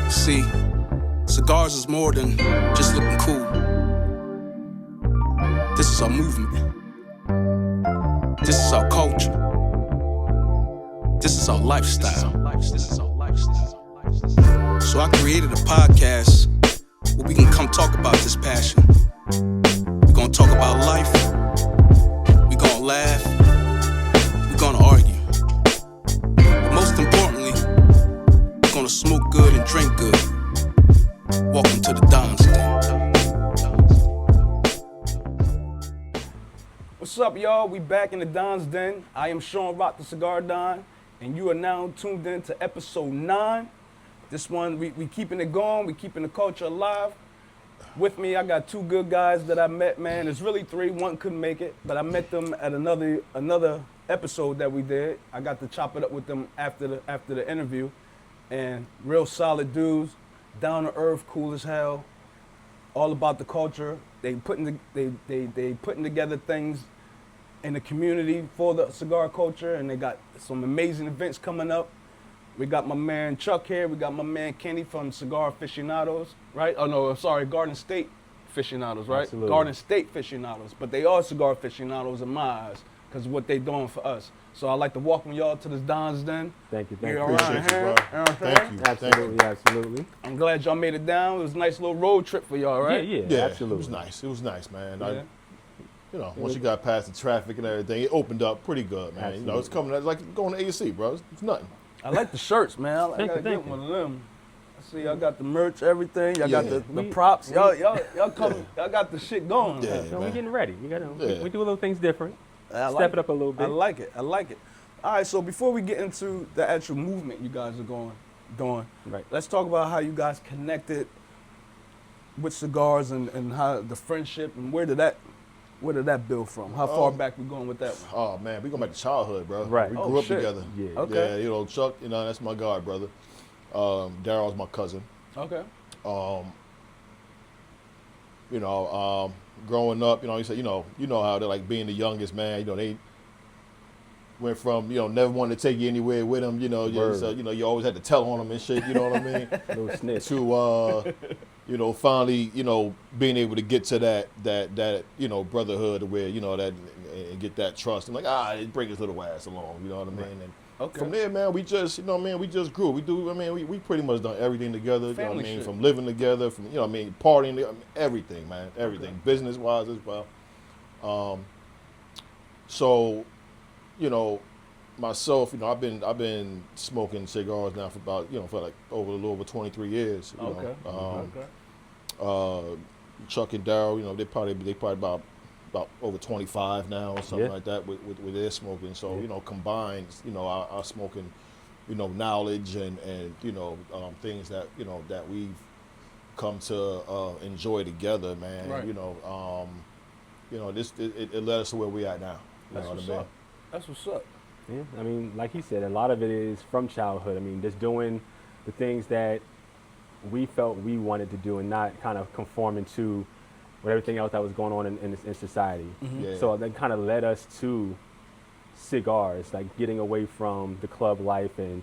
See, cigars is more than just looking cool. This is our movement. This is our culture. This is our lifestyle. So I created a podcast where we can come talk about this passion. We're gonna talk about life. We're gonna laugh. We're gonna argue. But most importantly, we're gonna smoke good and drink good. Welcome to the Don's Den. What's up, y'all? We back in the Don's Den. I am Sean Rock, the Cigar Don, and you are now tuned in to episode 9. This one, we keeping it going. We keeping the culture alive. With me, I got two good guys that I met, man. There's really three. One couldn't make it, but I met them at another episode that we did. I got to chop it up with them after the interview, and real solid dudes, down to earth, cool as hell, all about the culture. They putting together things in the community for the cigar culture, and they got some amazing events coming up. We got my man Chuck here. We got my man Kenny from Cigar Aficionados, right? Oh no, sorry, Garden State Aficionados, right? Absolutely. Garden State Aficionados, but they are Cigar Aficionados in my eyes because of what they doing for us. So I'd like to welcome y'all to this Don's Den. Thank you. You're Appreciate around here. you, bro. You know what I'm saying? Thank you. Absolutely. I'm glad y'all made it down. It was a nice little road trip for y'all, right? Yeah, absolutely. It was nice, man. Yeah. Once you got past the traffic and everything, it opened up pretty good, man. Absolutely. You know, it's coming it's like going to AC, bro. It's nothing. I like the shirts, man. I gotta get one of them. I see y'all got the merch, everything. Y'all got the props. Y'all come. Y'all got the shit going. Yeah, So we're getting ready. We do a little things different. I Step it up a little bit. I like it. All right, so before we get into the actual movement you guys are doing, Right. let's talk about how you guys connected with cigars and how the friendship and where did that build from? How far back we going with that one? Oh man, we going back to childhood, bro. Right. We Oh, grew up shit. together. Yeah. Okay. Yeah, you know, Chuck, that's my god brother. Daryl's my cousin. Okay. Growing up, you said, you know how they're like being the youngest man, they went from, never wanted to take you anywhere with them, so, you always had to tell on them and shit, you know what I mean? Little snitch. To, finally, being able to get to that brotherhood where, that and get that trust. And like, it bring his little ass along, you know what I mean? Right. And Okay. from there, man, we just, we just grew. We pretty much done everything together, Family you know what I mean? shit. From living together, from, partying, together, everything, man, everything, Okay. business-wise as well. So, myself, I've been smoking cigars now for about, for like a little over 23 years. Chuck and Daryl, they probably about over 25 now or something like that with their smoking. So, combined, our smoking, knowledge and things that, that we've come to enjoy together, man. Right. It led us to where we at now. You know what I mean? That's what's up. Yeah, I mean, like he said, a lot of it is from childhood. I mean, just doing the things that we felt we wanted to do and not kind of conforming to what everything else that was going on in society. Mm-hmm. Yeah. So that kind of led us to cigars, like getting away from the club life and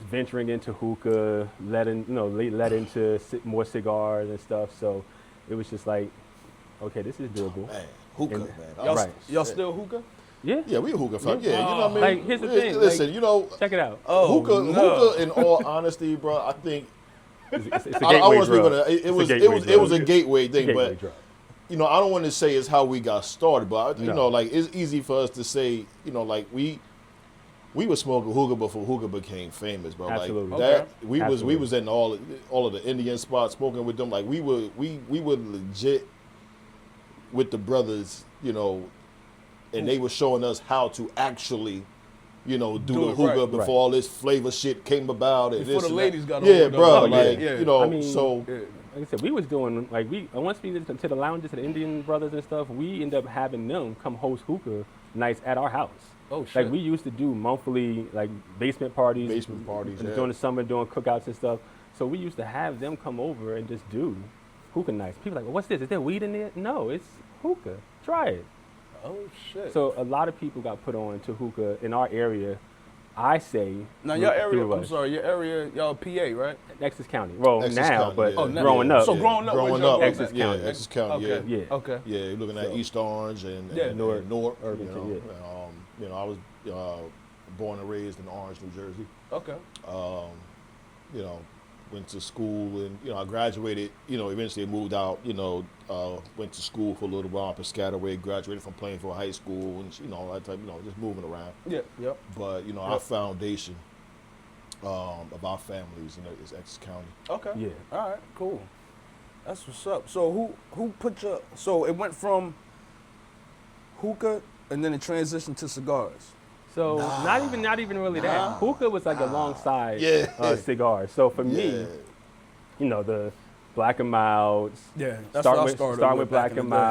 venturing into hookah, led into more cigars and stuff. So it was just like, okay, this is doable. Man, hookah, And- man. Y'all still hookah? Yeah. Yeah, we a hookah fan. Yeah, you know what I mean? Like, here's the thing, Listen, Check it out. Oh, hookah, no. hookah, in all honesty, bro, I think, It's a I gateway want to speak drug. with it. It's a gateway It was a drug. gateway It's a thing, gateway but, drug. I don't want to say it's how we got started, but, No. like, it's easy for us to say, like, we were smoking hookah before hookah became famous, bro. Absolutely. Like, that, Okay. we Absolutely. was in all of the Indian spots smoking with them. Like, we were legit with the brothers, and they were showing us how to actually, do the it hookah right. before Right. all this flavor shit came about. And Before this the and that. ladies got yeah, over bro. the- Like, yeah. I mean, so Yeah. Like I said, we was doing, like, once we did to the lounges, to the Indian brothers and stuff, we ended up having them come host hookah nights at our house. Oh, shit. Like, we used to do monthly, like, basement parties. Basement parties, and yeah. During the summer, doing cookouts and stuff. So we used to have them come over and just do hookah nights. People like, well, what's this? Is there weed in there? No, it's hookah. Try it. Oh, shit. So a lot of people got put on to hookah in our area I say. Now your area, through I'm us. sorry, your area, y'all PA, right? Essex County. Well, Essex now, County, but yeah. Oh, now. growing up. So growing up, growing where'd y'all up, grow Essex at? County. Essex County, Okay. Yeah. Okay. yeah. You're looking at So- East Orange and Newark, Newark, Irvington, you know, I was born and raised in Orange, New Jersey. Okay. You know, went to school and, you know, I graduated, you know, eventually moved out, you know, went to school for a little while, Piscataway, graduated from Plainfield High School and, you know, that type, you know, just moving around. Yeah. Yep. But, you know, our foundation of our families is Essex County. Okay. Yeah. All right. Cool. That's what's up. So who put your? So it went from hookah and then it transitioned to cigars. So not even really that. Hookah was like alongside Yeah. cigars. So for Yeah. me, you know, the Black and Milds. Yeah. That's Start what I with started start with with Black back in and the day.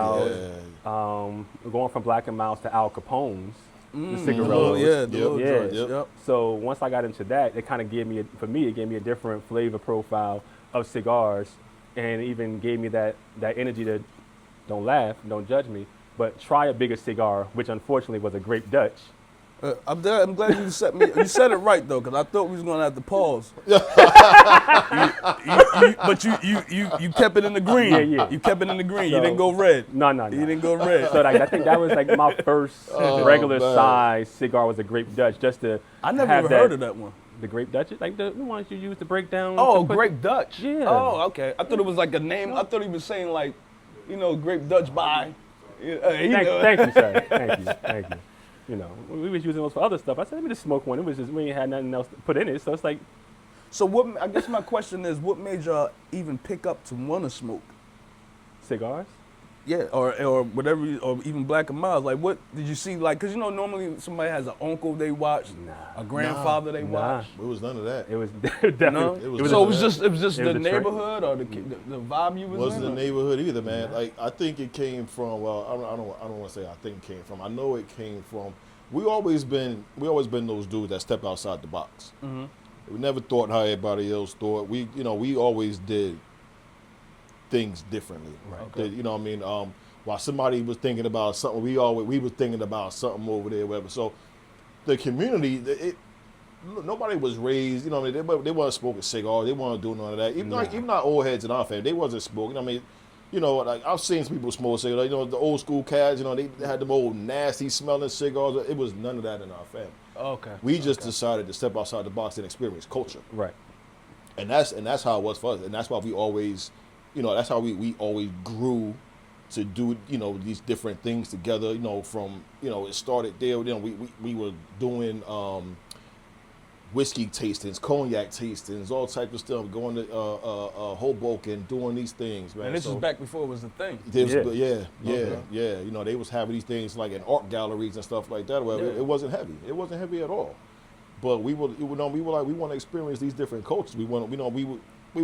Milds. Going from Black and Milds to Al Capone's, the Oh cigarillos. yeah. The Yep. little Yeah. joints. Yep. Yep. So once I got into that, it kind of gave me, it gave me a different flavor profile of cigars, and even gave me that energy to don't laugh, don't judge me, but try a bigger cigar, which unfortunately was a Grape Dutch. I'm glad you set me. You said it right though, because I thought we was gonna have to pause. But you kept it in the green. Yeah, yeah. You kept it in the green. You So- didn't go red. No. You didn't go red. So like, I think that was like my first regular man. size cigar was a Grape Dutch, just to I never have even heard of that one. The Grape Dutch, like the ones you use to break down. Oh, to put- Grape Dutch. Yeah. Oh, okay. I thought it was like a name. I thought he was saying like, you know, Grape Dutch by. Thank you, sir. Thank you. You know, we was using those for other stuff. I said, let me just smoke one. It was just, we ain't had nothing else to put in it. So it's like So what? I guess my question is, what made y'all even pick up to want to smoke? cigars. Yeah, or whatever, or even Black and Miles. Like, what did you see? Like, cause you know, normally somebody has an uncle they watch, a grandfather they watch. It was none of that. It was definitely. No, It was so it just was just it was the a trend. neighborhood or the vibe you was Wasn't in. the neighborhood either, man. Like I think it came from. Well, I don't want to say I think it came from. I know it came from. We always been those dudes that step outside the box. Mm-hmm. We never thought how everybody else thought. We always did things differently. Right. Okay. You know what I mean? While somebody was thinking about something, we were thinking about something over there, whatever. So the community, nobody was raised. You know what I mean? They weren't smoking cigars. They weren't doing none of that. Even our old heads in our family, they wasn't smoking. I mean. You know, like I've seen some people smoke cigars. You know, the old school cats. You know, they had them old nasty smelling cigars. It was none of that in our family. Okay. We just decided to step outside the box and experience culture, Right. and that's how it was for us. And that's why we always, you know, that's how we always grew to do, you know, these different things together. You know, from, you know, it started there. You know, we were doing whiskey tastings, cognac tastings, all types of stuff, going to Hoboken, doing these things, man. And this So is back before it was a thing. yeah. Okay. You know, they was having these things like in art galleries and stuff like that. Well, Yeah. it wasn't heavy. It wasn't heavy at all. But we were like, we want to experience these different cultures. We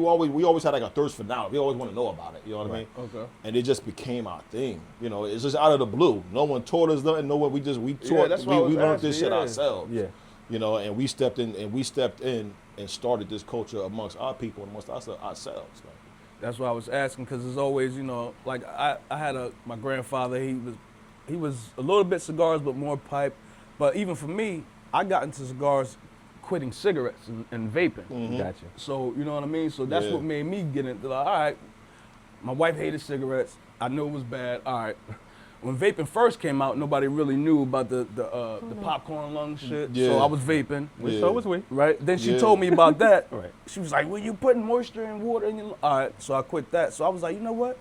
always had like a thirst for knowledge. We always want to know about it. You know what I mean? Okay. And it just became our thing. You know, it's just out of the blue. No one taught us nothing. No one. We taught. that's what I was we learned this asking, shit yeah. ourselves. Yeah. You know, and we stepped in and started this culture amongst our people and amongst ourselves, man. That's why I was asking, because there's always, you know, like I had my grandfather. He was a little bit cigars, but more pipe. But even for me, I got into cigars, quitting cigarettes and vaping. Gotcha. So you know what I mean. So that's Yeah. what made me get into like, all right. My wife hated cigarettes. I knew it was bad. All right. When vaping first came out, nobody really knew about the popcorn lung shit. Yeah. So I was vaping. Yeah. So was we. Right. Then she Yeah. told me about that. Right. She was like, well, you putting moisture and water in your. All right. So I quit that. So I was like, you know what?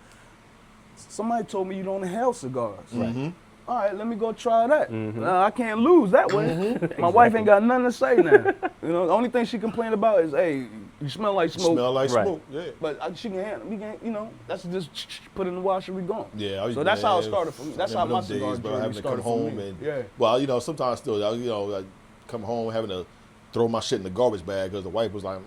Somebody told me you don't inhale cigars. Right. All right, let me go try that. I can't lose that way. My wife ain't got nothing to say now. You know, the only thing she complained about is, hey, you smell like smoke. Smell like Right. smoke. Yeah. But she can handle. We can, you know, that's just put in the washer. We gone. Yeah, So that's how it started for me. That's how my cigar days, bro, journey having to started come for home me. and Yeah. well, you know, sometimes still, you know, I come home having to throw my shit in the garbage bag because the wife was like,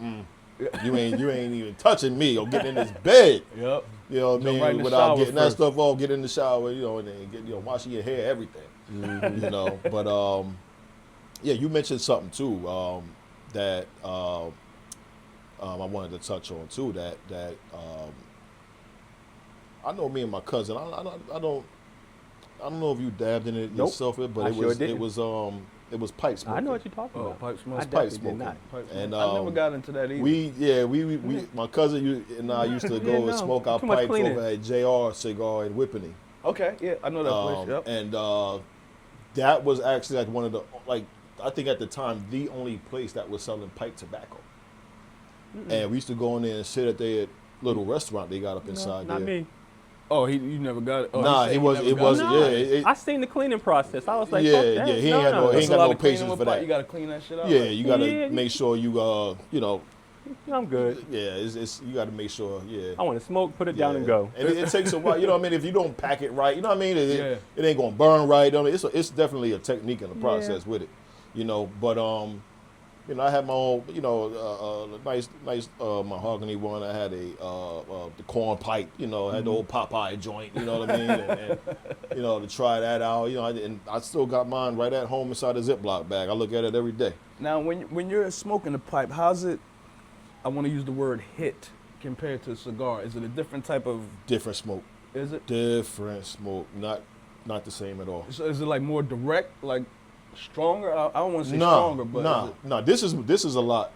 you ain't even touching me or getting in this bed. Yep. You know what I Jump mean? right in the Without shower getting first. that stuff off, get in the shower, you know, and then get, you know, washing your hair, everything. You know, but yeah, you mentioned something too that I wanted to touch on too. That I know me and my cousin. I don't know if you dabbed in it Nope. yourself, but I it sure was didn't. It was pipe smoking. I know what you're talking about. pipe smoke. I Pipe definitely smoking. did not. And I never got into that either. we my cousin and I used to go and no, smoke our too much pipes cleaning. over at JR Cigar in Whippany. Okay, yeah, I know that place. Yep. And that was actually like one of the, like, I think at the time, the only place that was selling pipe tobacco. And we used to go in there and sit at their little restaurant they got up inside Not there. me. Oh, you never got it? Oh, Nah, he said it he was, never it got was, No. yeah. I seen the cleaning process. I was like, Yeah, fuck that. yeah, he ain't had no- he That's ain't a got lot no of cleaning patience with for pipe. that. You got to clean that shit out. Yeah, right? you got to Yeah. make sure you, you know, I'm good. yeah, it's you got to make sure, yeah. I want to smoke, put it down and Yeah. go. And it takes a while, you know what I mean? If you don't pack it right, you know what I mean? Yeah. It ain't gonna burn right. I mean, it's definitely a technique in the process with it, you know. But you know, I had my own, you know, nice mahogany one. I had the corn pipe, you know, I had the old Popeye joint, you know what I mean? And you know, to try that out, you know, and I still got mine right at home inside a Ziploc bag. I look at it every day. Now, when you're smoking a pipe, how's it? I want to use the word hit compared to a cigar. Is it a different type of? Different smoke. Is it? Different smoke. Not the same at all. So is it like more direct, like stronger? I don't want to say stronger, but nah. This is a lot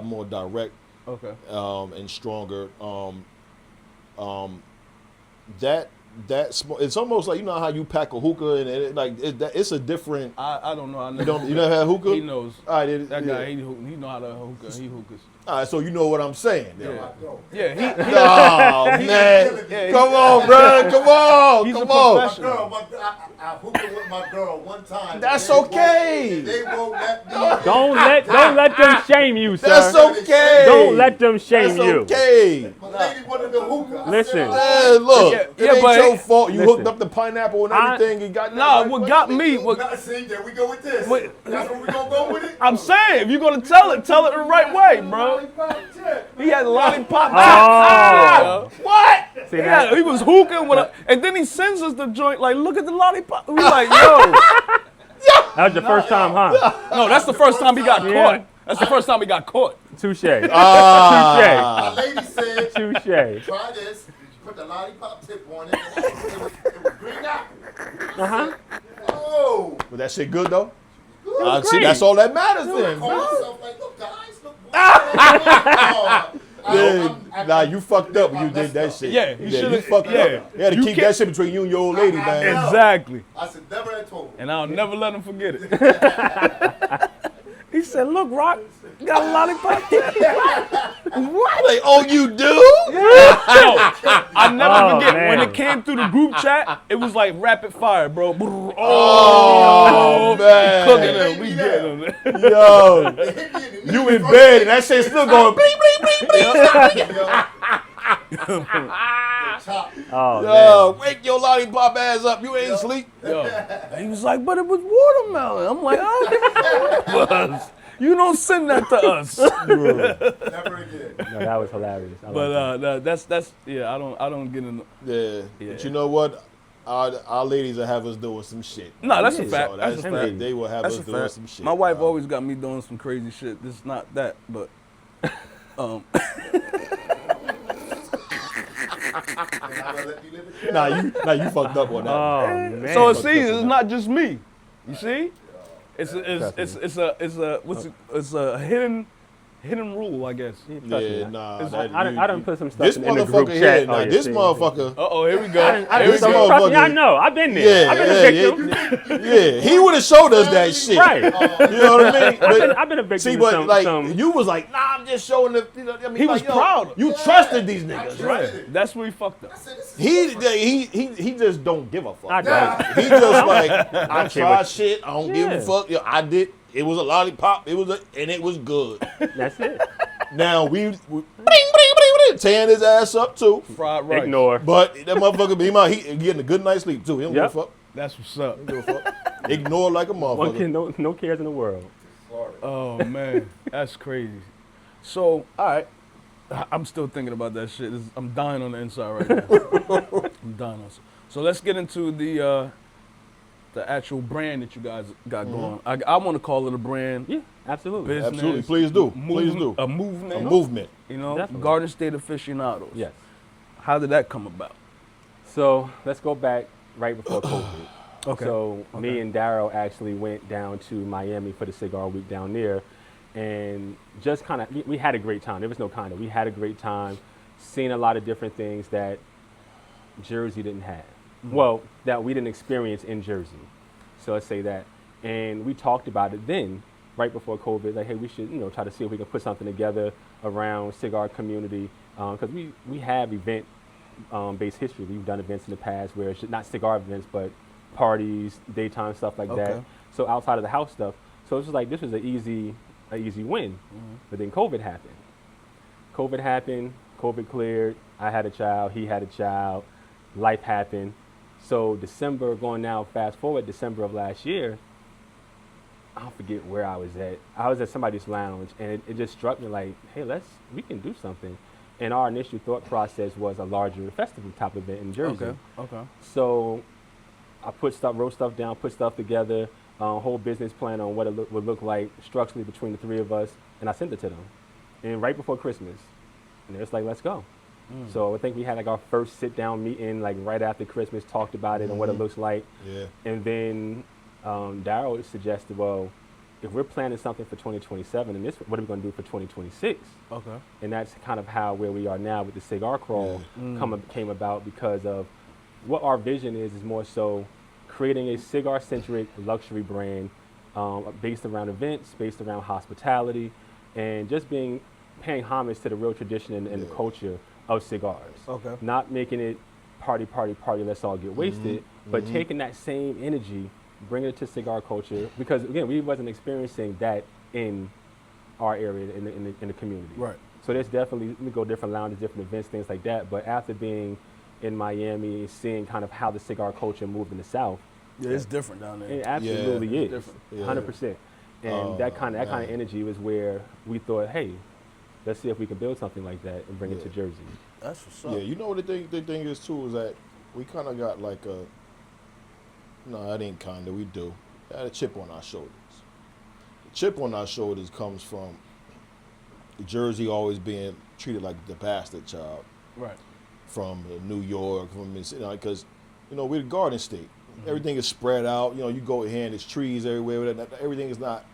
more direct. Okay. And stronger. That smoke. It's almost like, you know how you pack a hookah and it's a different. I don't know. You never had hookah? He knows. All right, That guy, he know how to hookah. He hookahs. All right, so you know what I'm saying. Yeah. Oh man, Yeah, come on, bro, come on, He's a come on. professional. I hooked with my girl one time. That's and okay. They won't let me. Don't let them shame you, sir. That's okay. Don't let them shame That's you. okay. My lady wanted the hookah. Listen. Hey, look, Yeah, it ain't but- your fault. You Listen. hooked up the pineapple and everything. You got Nah, what got me? Now, see, there we go with this. Wait. That's where we gonna go with it. I'm saying, if you're gonna tell it the right way, bro. He had a lollipop. Oh. What? See that? He was hookahing with and then he sends us the joint. Like, look at the lollipop. We like, yo. That was your first time, huh? No, that's the first time he got Yeah. caught. That's the first time he got caught. Touche. My lady said, Touche. try this. You put the lollipop tip on it. And it was green apple. Uh-huh. Oh. Was that shit good though? was See, great. that's all that matters then. Call man. myself like, look, guys, look. Nah, you fucked up when you did that shit. Yeah, you you should've- fucked yeah. up. You had to You keep can't- that shit between you and your old lady, man. Exactly. I said, never had told her. And I'll never let him forget it. He said, look, Rock, you got a lollipop tip. What? Like, oh, you do? I never Oh, forget man. when it came through the group chat. It was like rapid fire, bro. Oh, man. Cooking them, we getting them. Yo, you in bed and that shit still going bling, bling, bling, bling. Oh, Yo, wake your lollipop ass up. You ain't asleep. Yo, he was like, but it was watermelon. I'm like, I don't give a fuck what it was. You don't send that to us. Never again. man. No, that was hilarious. I But like that. that's yeah. I don't get in. Yeah. But you know what? Our ladies will have us doing some shit. No, that's a Yeah. fact. So That's a fact. They will have That's us a doing fact. some shit. My wife always got me doing some crazy shit. This is not that, but Nah, you fucked up on that. Oh, man. so see, it's not just me. You see, it's a hidden rule, I guess. Trust Yeah, me. nah. I done put some stuff This in the group motherfucker chat. here, Oh, nah, yeah, this see. motherfucker. Oh, here we go. I Here done we some go. trust me, I motherfucker- know. I've been there. I've been a victim. Yeah, he would have showed us that shit. Right. You know what I mean? But- I've been a victim See, of but some, like some you was like, nah, I'm just showing the. You know, I mean, He like, was proud. You trusted these niggas, right? That's where he fucked up. He just don't give a fuck. I don't. He just like, I care tried what- shit. I don't give Yeah. a fuck. Yo, I did. It was a lollipop. And it was good. That's it. Now we bling, bling, bling, bling, tearing his ass up too. Fried rice. Ignore. But that motherfucker, he getting a good night's sleep too. He don't Yep. give a fuck. That's what's up. Give a fuck. Ignore like a One kid, motherfucker. no cares in the world. Oh man, that's crazy. So, all right, I'm still thinking about that shit. I'm dying on the inside right now. I'm dying on. So let's get into the actual brand that you guys got going. I want to call it a brand. Yeah, absolutely. Business, Absolutely. Please do. Please do. A movement. A movement. You know, Definitely. Garden State Aficionados. Yes. How did that come about? So let's go back right before COVID. Okay. So Okay. me and Darryl actually went down to Miami for the Cigar Week down there, and just kind of we had a great time. There was no kind of we had a great time, seeing a lot of different things that Jersey didn't have. Well, that we didn't experience in Jersey. So let's say that, and we talked about it then, right before COVID. Like, hey, we should try to see if we can put something together around cigar community, because we have event based history. We've done events in the past where it's not cigar events, but parties, daytime stuff like that. Okay. So outside of the house stuff. So it's just like this was an easy win. But then COVID happened. COVID cleared. I had a child. He had a child. Life happened. So December, going now, fast forward, December of last year, I'll forget where I was at. I was at somebody's lounge, and it just struck me like, hey, we can do something. And our initial thought process was a larger festival type event in Jersey. Okay. So I wrote stuff down, put stuff together, whole business plan on what it would look like structurally between the three of us, and I sent it to them. And right before Christmas, and it was like, let's go. So I think we had like our first sit-down meeting like right after Christmas, talked about it and what it looks like. Yeah. And then Darryl suggested, well, if we're planning something for 2027, and what are we going to do for 2026? Okay. And that's kind of where we are now with the Cigar Crawl came about, because of what our vision is more so creating a cigar-centric luxury brand based around events, based around hospitality, and just paying homage to the real tradition and the culture of cigars. Okay. Not making it party, let's all get wasted, but taking that same energy, bringing it to cigar culture, because again, we wasn't experiencing that in our area, in the community. Right. So there's definitely, we go different lounges, different events, things like that, but after being in Miami, seeing kind of how the cigar culture moved in the South, Yeah, it's different down there. it absolutely it's is, different. 100%. And that kind of energy was where we thought, hey, let's see if we can build something like that and bring it to Jersey. That's what's up. Yeah, you know what the thing is too, is that we kind of got like that ain't kind of, we do. Got a chip on our shoulders. The chip on our shoulders comes from Jersey always being treated like the bastard child. Right. From New York, because we're the Garden State. Everything is spread out. You go here and there's trees everywhere. Everything is not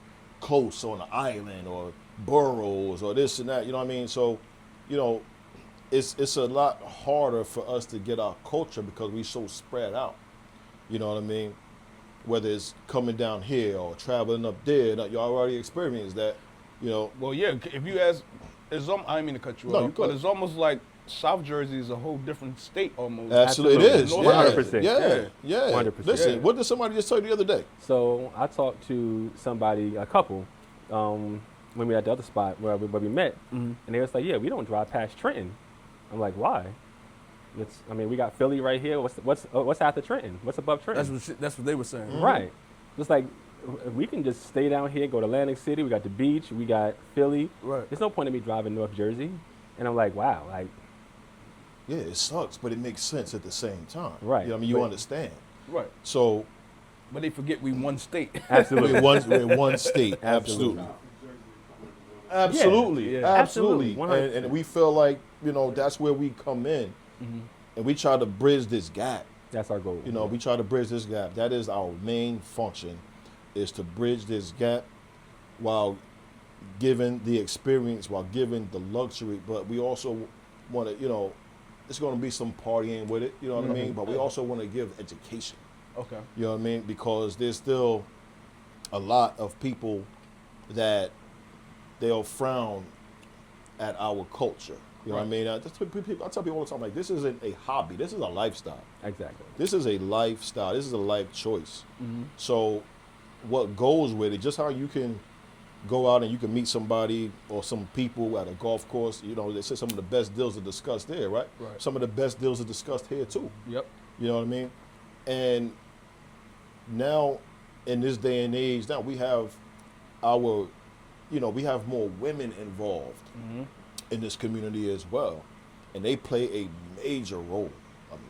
close on an island or boroughs or this and that. You know what I mean? So, it's a lot harder for us to get our culture because we're so spread out. You know what I mean? Whether it's coming down here or traveling up there, you already experienced that. Well, yeah. If you ask, I didn't mean to cut you off, but it's almost like South Jersey is a whole different state almost. Absolutely, it is. 100%. Yeah. 100%. Listen, what did somebody just tell you the other day? So I talked to a couple, when we were at the other spot where we met, and they was like, yeah, we don't drive past Trenton. I'm like, why? We got Philly right here. What's after Trenton? What's above Trenton? That's what they were saying. Right. Just like, we can just stay down here, go to Atlantic City. We got the beach. We got Philly. Right. There's no point in me driving North Jersey. And I'm like, wow, like. Yeah, it sucks, but it makes sense at the same time. Right. You understand. Right. So. But they forget we one state. Absolutely. we're one state. Absolutely. Absolutely. Yeah. Absolutely. Absolutely. And we feel like, that's where we come in. And we try to bridge this gap. That's our goal. We try to bridge this gap. That is our main function, is to bridge this gap while giving the experience, while giving the luxury. But we also want to, it's going to be some partying with it, you know what I mean? But we also want to give education. Okay. You know what I mean? Because there's still a lot of people that they'll frown at our culture. You know what I mean? I tell people all the time, like, this isn't a hobby. This is a lifestyle. Exactly. This is a lifestyle. This is a life choice. So what goes with it, just how you can go out and you can meet somebody or some people at a golf course, they say some of the best deals are discussed there, right? Right. Some of the best deals are discussed here too. Yep. You know what I mean? And now, in this day and age, now we have we have more women involved in this community as well. And they play a major role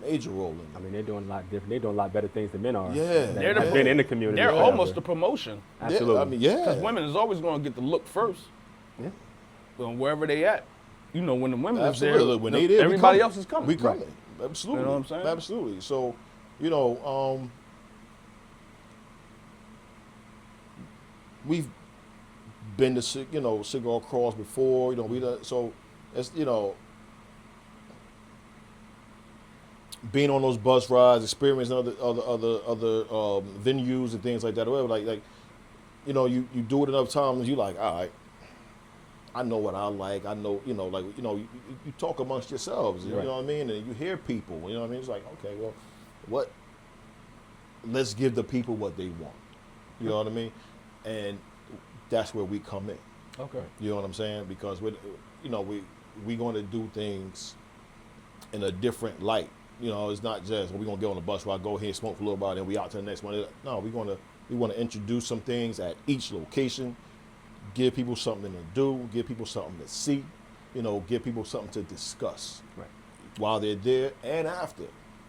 in it. They're doing a lot different. They're doing a lot better things than men are. Yeah. That have been in the community. They're forever. almost the promotion. Absolutely. Because women is always going to get the look first. Yeah. Well, wherever they at. When the women is there, Absolutely. When they there, everybody else is coming. We coming. Absolutely. You know what I'm saying? Absolutely. So, we've been to cigar crawls before. So it's being on those bus rides, experiencing other venues and things like that. Whatever, you do it enough times, you like, all right, I know what I like. I know, you talk amongst yourselves. You know what I mean? And you hear people. You know what I mean? It's like, okay, well, let's give the people what they want. You know what I mean? And that's where we come in. Okay. You know what I'm saying? Because we're going to do things in a different light. It's not just we're gonna get on the bus ride, go here, smoke for a little while, then we out to the next one. No, we want to introduce some things at each location, give people something to do, give people something to see, give people something to discuss while they're there and after,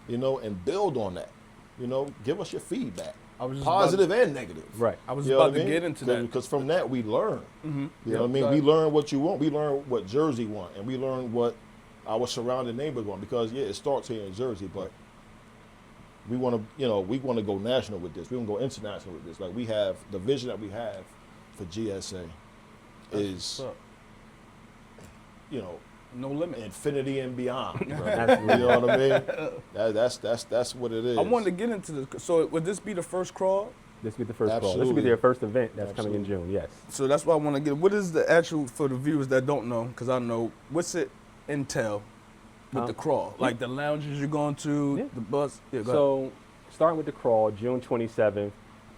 and build on that. Give us your feedback, positive and negative. Right. I was about to get into that because from that we learn. Mm-hmm. You know what I mean? We learn what you want. We learn what Jersey want, and we learn what our surrounding neighbors want, because it starts here in Jersey, but we want to go national with this. We want to go international with this. Like, we have the vision that we have for GSA is, no limit, infinity and beyond. Right? You know what I mean? That's what it is. I wanted to get into this. So would this be the first crawl? This will be the first crawl. Absolutely. This will be their first event that's coming in June. Yes. So that's why I want to get. What is the actual, for the viewers that don't know, because I know, what's it entail with the crawl? Like the lounges you're going to, the bus? Yeah, so starting with the crawl, June 27th,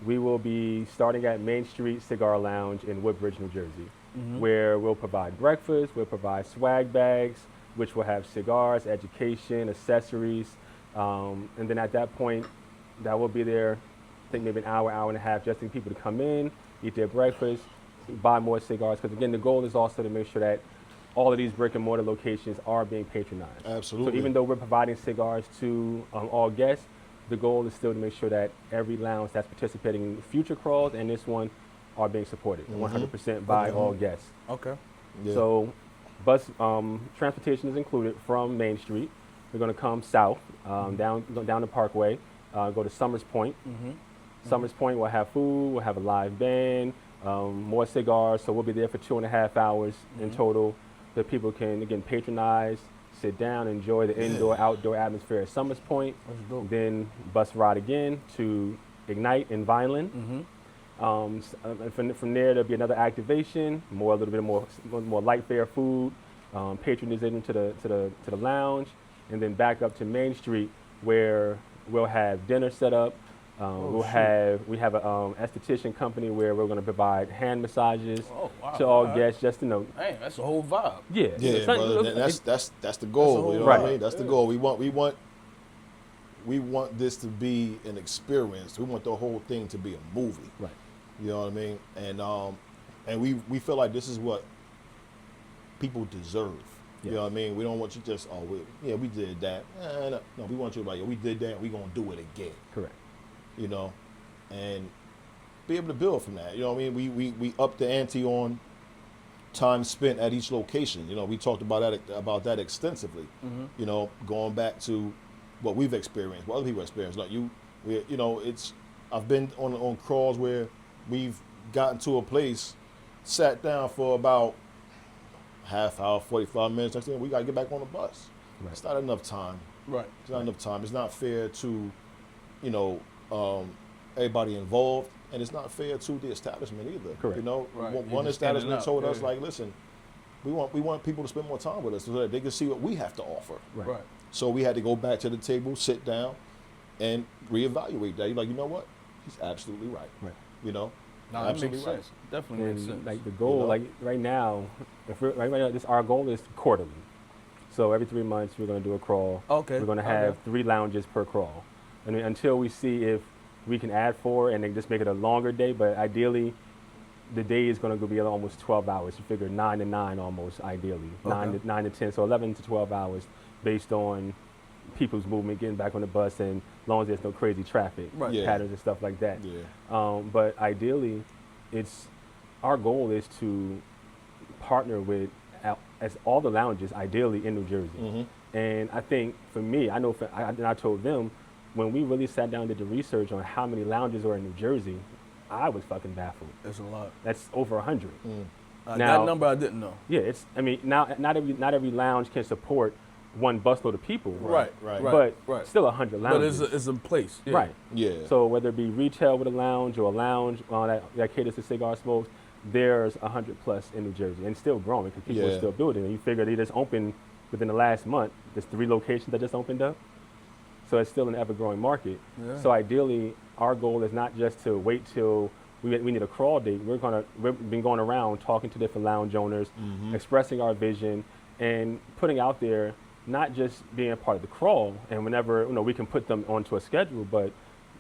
we will be starting at Main Street Cigar Lounge in Woodbridge, New Jersey, where we'll provide breakfast, we'll provide swag bags, which will have cigars, education, accessories, and then at that point, that will be there, I think maybe an hour, hour and a half, just for people to come in, eat their breakfast, buy more cigars, because again, the goal is also to make sure that all of these brick and mortar locations are being patronized. Absolutely. So even though we're providing cigars to all guests, the goal is still to make sure that every lounge that's participating in future crawls and this one are being supported 100% by all guests. Okay. Yeah. So bus transportation is included from Main Street. We're going to come south, down the Parkway, go to Summers Point. Summers Point will have food, we'll have a live band, more cigars, so we'll be there for 2.5 hours in total. That people can, again, patronize, sit down, enjoy the indoor, outdoor atmosphere at Summers Point. Then bus ride again to Ignite in Vineland. From there, there'll be another activation, a little bit more light fare food, patronization to the lounge, and then back up to Main Street, where we'll have dinner set up. We have an esthetician company where we're going to provide hand massages to all guests, just to know. Hey, that's a whole vibe. Yeah, brother, that's the goal. You know what I mean? That's the goal. We want this to be an experience. We want the whole thing to be a movie. Right. You know what I mean? And we feel like this is what people deserve. You know what I mean? We don't want you just we did that. No, we want you to be like, we did that. We gonna do it again. Correct. And be able to build from that. You know what I mean? We up the ante on time spent at each location. We talked about that extensively. Going back to what we've experienced, what other people experienced. Like I've been on crawls where we've gotten to a place, sat down for about half hour, 45 minutes. Next thing we gotta get back on the bus. Right. It's not enough time. Right. It's not enough time. It's not fair to, everybody involved, and it's not fair to the establishment either. Correct. One establishment told us, like, listen, we want people to spend more time with us so that they can see what we have to offer. Right. So we had to go back to the table, sit down, and reevaluate that. You're like, you know what? He's absolutely right. Right. No, absolutely makes right. sense. Definitely makes sense. Like the goal, like right now, our goal is quarterly. So every 3 months we're going to do a crawl. Okay. We're going to have 3 lounges per crawl, and until we see if we can add 4 and then just make it a longer day. But ideally, the day is going to be almost 12 hours. You figure 9 to 9 almost ideally, 9 to 10, so 11 to 12 hours based on people's movement, getting back on the bus, and as long as there's no crazy traffic patterns and stuff like that. Yeah. But ideally, our goal is to partner with as all the lounges, ideally in New Jersey. And I think for me, I know I told them, when we really sat down and did the research on how many lounges are in New Jersey, I was fucking baffled. It's a lot. That's over 100. That Now- number I didn't know. Yeah, it's. I mean, now not every lounge can support one busload of people. Right. But still 100 lounges. But it's a place. Yeah. Right. Yeah. So whether it be retail with a lounge or a lounge that caters to cigar smokes, there's 100 plus in New Jersey, and still growing because people are still building. And you figure they just opened within the last month. There's 3 locations that just opened up. So it's still an ever-growing market. Yeah. So ideally, our goal is not just to wait till we need a crawl date. We've been going around talking to different lounge owners, expressing our vision, and putting out there not just being a part of the crawl, and whenever we can put them onto a schedule, but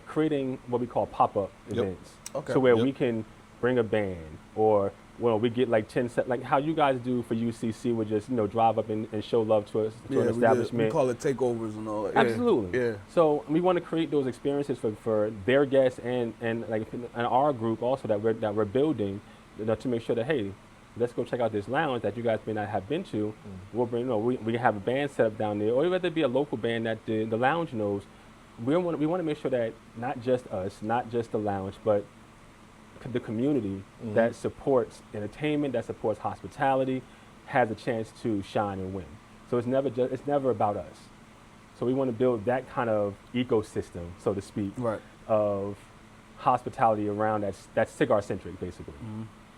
creating what we call pop-up events. Okay. So where we can bring a band, or we get like 10 set, like how you guys do for UCC, would just drive up and show love to an establishment. We call it takeovers and all that. Absolutely. Yeah. So we want to create those experiences for their guests and like in our group also that we're building, to make sure that, hey, let's go check out this lounge that you guys may not have been to. We'll bring, we have a band set up down there, or whether it be a local band that the lounge knows. We want to make sure that not just us, not just the lounge, but the community that supports entertainment, that supports hospitality, has a chance to shine and win. So it's never about us. So we want to build that kind of ecosystem, so to speak, of hospitality around that's cigar centric, basically.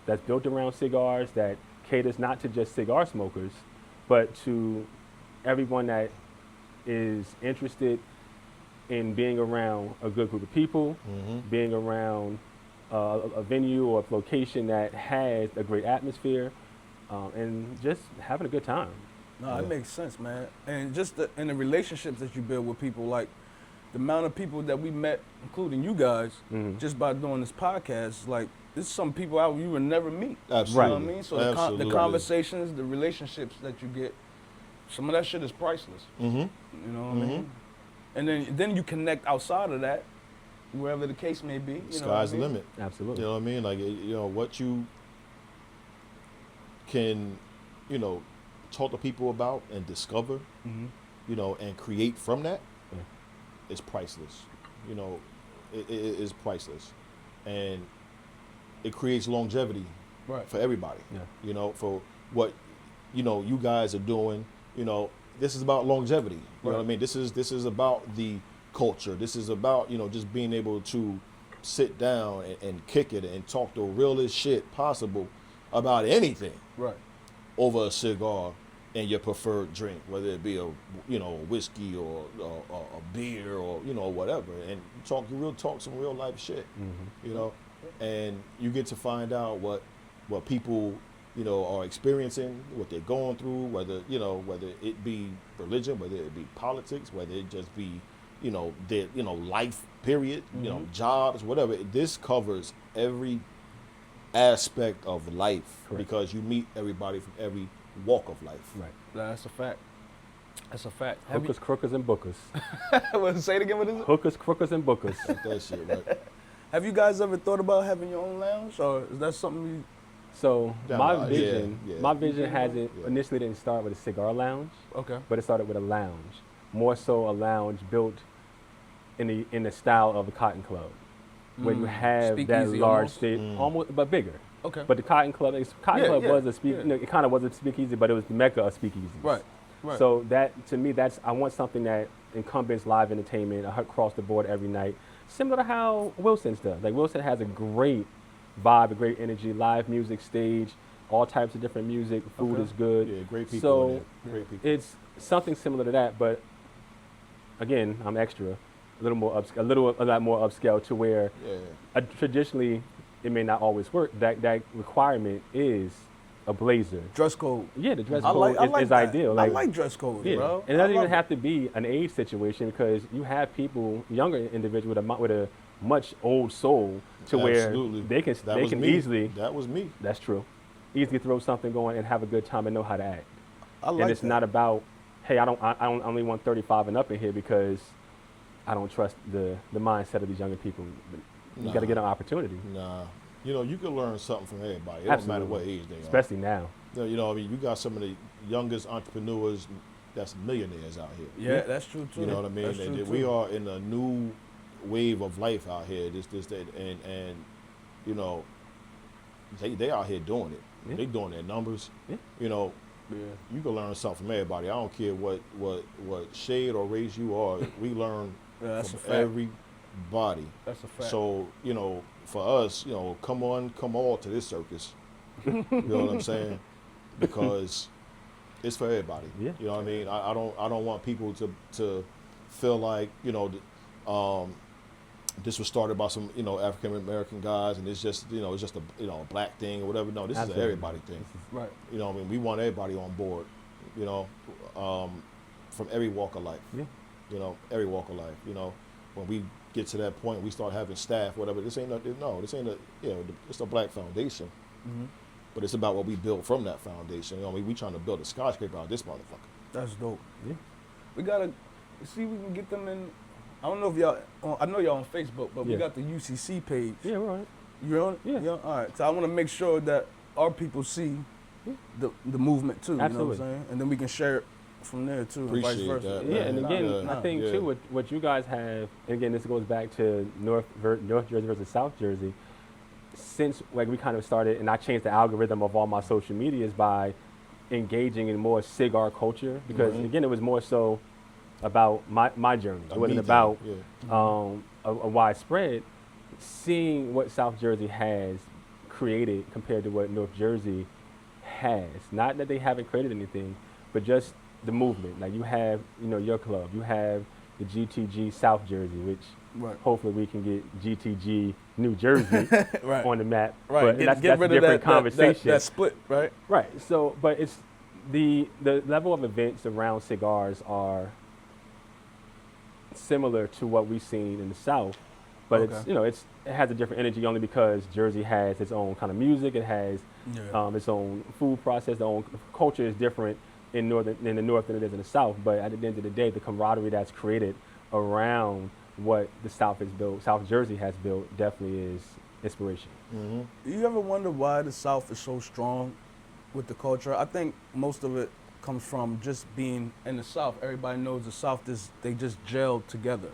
That's built around cigars, that caters not to just cigar smokers, but to everyone that is interested in being around a good group of people, being around a venue or a location that has a great atmosphere, and just having a good time. No, it makes sense, man. And just in the relationships that you build with people, like the amount of people that we met, including you guys, just by doing this podcast, like this is some people out you would never meet. Absolutely. You know what I mean? So the conversations, the relationships that you get, some of that shit is priceless. You know what I mean? And then you connect outside of that, wherever the case may be. Sky's the limit. Absolutely. You know what I mean? Like, what you can, talk to people about and discover, and create from that is priceless. It is priceless. And it creates longevity for everybody. For what, you guys are doing, this is about longevity. You know what I mean? This is about the culture. This is about, just being able to sit down and kick it and talk the realest shit possible about anything over a cigar and your preferred drink, whether it be a whiskey or a beer or whatever, and talk some real life shit, and you get to find out what people are experiencing, what they're going through, whether it be religion, whether it be politics, whether it just be their life period, jobs, whatever. This covers every aspect of life. Correct. Because you meet everybody from every walk of life. Right. That's a fact. That's a fact. Hookers, crookers, and bookers. Say it again. What is it? Hookers, crookers, and bookers. Like that shit, right? Have you guys ever thought about having your own lounge, or is that something you? So my vision initially didn't start with a cigar lounge. Okay. But it started with a lounge, more so a lounge built in the style of a cotton club, where you have Speak that easy large almost? stage, almost but bigger. Okay. But the cotton club was a speak. Yeah. It kind of was a speakeasy, but it was the mecca of speakeasies. Right. So that to me, I want something that encompasses live entertainment across the board every night, similar to how Wilson's does. Like Wilson has a great vibe, a great energy, live music, stage, all types of different music. Food is good. Yeah, great people. So great people. it's something similar to that, but again, I'm extra, a lot more upscale to where traditionally it may not always work. That requirement is a blazer. Dress code. Yeah, the dress code is ideal. I like dress codes, bro. And it doesn't even have to be an age situation, because you have people, younger individuals with a much old soul to where they can easily. That was me. That's true. Easily throw something going and have a good time and know how to act. And it's not about, hey, I only want 35 and up in here because I don't trust the mindset of these younger people. You got to get an opportunity. Nah. You can learn something from everybody. It Absolutely. Don't matter what age they are. Especially now. You got some of the youngest entrepreneurs that's millionaires out here. Yeah, that's true too. You know what I mean? And we are in a new wave of life out here. This, that, and you know, they out here doing it. Yeah. They doing their numbers. Yeah. You know, Yeah. you can learn something from everybody. I don't care what shade or race you are. We learn Yeah, that's from a fact. everybody. That's a fact. So, you know, for us, you know, come all to this circus. You know what I'm saying? Because it's for everybody. Yeah. You know what I mean? I don't want people to feel like, you know, this was started by some, you know, African American guys and it's just, you know, it's just a, you know, a black thing or whatever. No, this Absolutely. is an everybody thing. Right. You know what I mean? We want everybody on board, you know, from every walk of life. Yeah. You know, every walk of life. You know, when we get to that point, we start having staff, whatever. This ain't it's a black foundation. Mm-hmm. But it's about what we build from that foundation. You know, I mean, we trying to build a skyscraper out of this motherfucker. That's dope. Yeah. We gotta see if we can get them in. I don't know if y'all. I know y'all on Facebook, but we Yeah. got the UCC page. Yeah, we're on it. You on it? Yeah. All right. So I want to make sure that our people see the movement too. Absolutely. You know what I'm saying? And then we can share it from there too, and Appreciate vice versa. that, Yeah, man. and again, Yeah. I think Yeah. too, what you guys have, and again, this goes back to North Jersey versus South Jersey. Since like we kind of started, and I changed the algorithm of all my social medias by engaging in more cigar culture, because again, it was more so about my journey. It wasn't about a widespread. Seeing what South Jersey has created compared to what North Jersey has. Not that they haven't created anything, but just the movement. Like you have, you know, your club. You have the GTG South Jersey, which Right. hopefully we can get GTG New Jersey Right. on the map. Right. But Get that's rid a of different that conversation. That split, right? Right. So, but it's the level of events around cigars are similar to what we've seen in the South, but Okay. it's, you know, it has a different energy only because Jersey has its own kind of music. It has its own food process. The own culture is different in the north than it is in the South. But at the end of the day, the camaraderie that's created around what the South has built, South Jersey has built, definitely is inspiration. Mm-hmm. Do you ever wonder why the South is so strong with the culture? I think most of it comes from just being in the South. Everybody knows the South is, they just gelled together.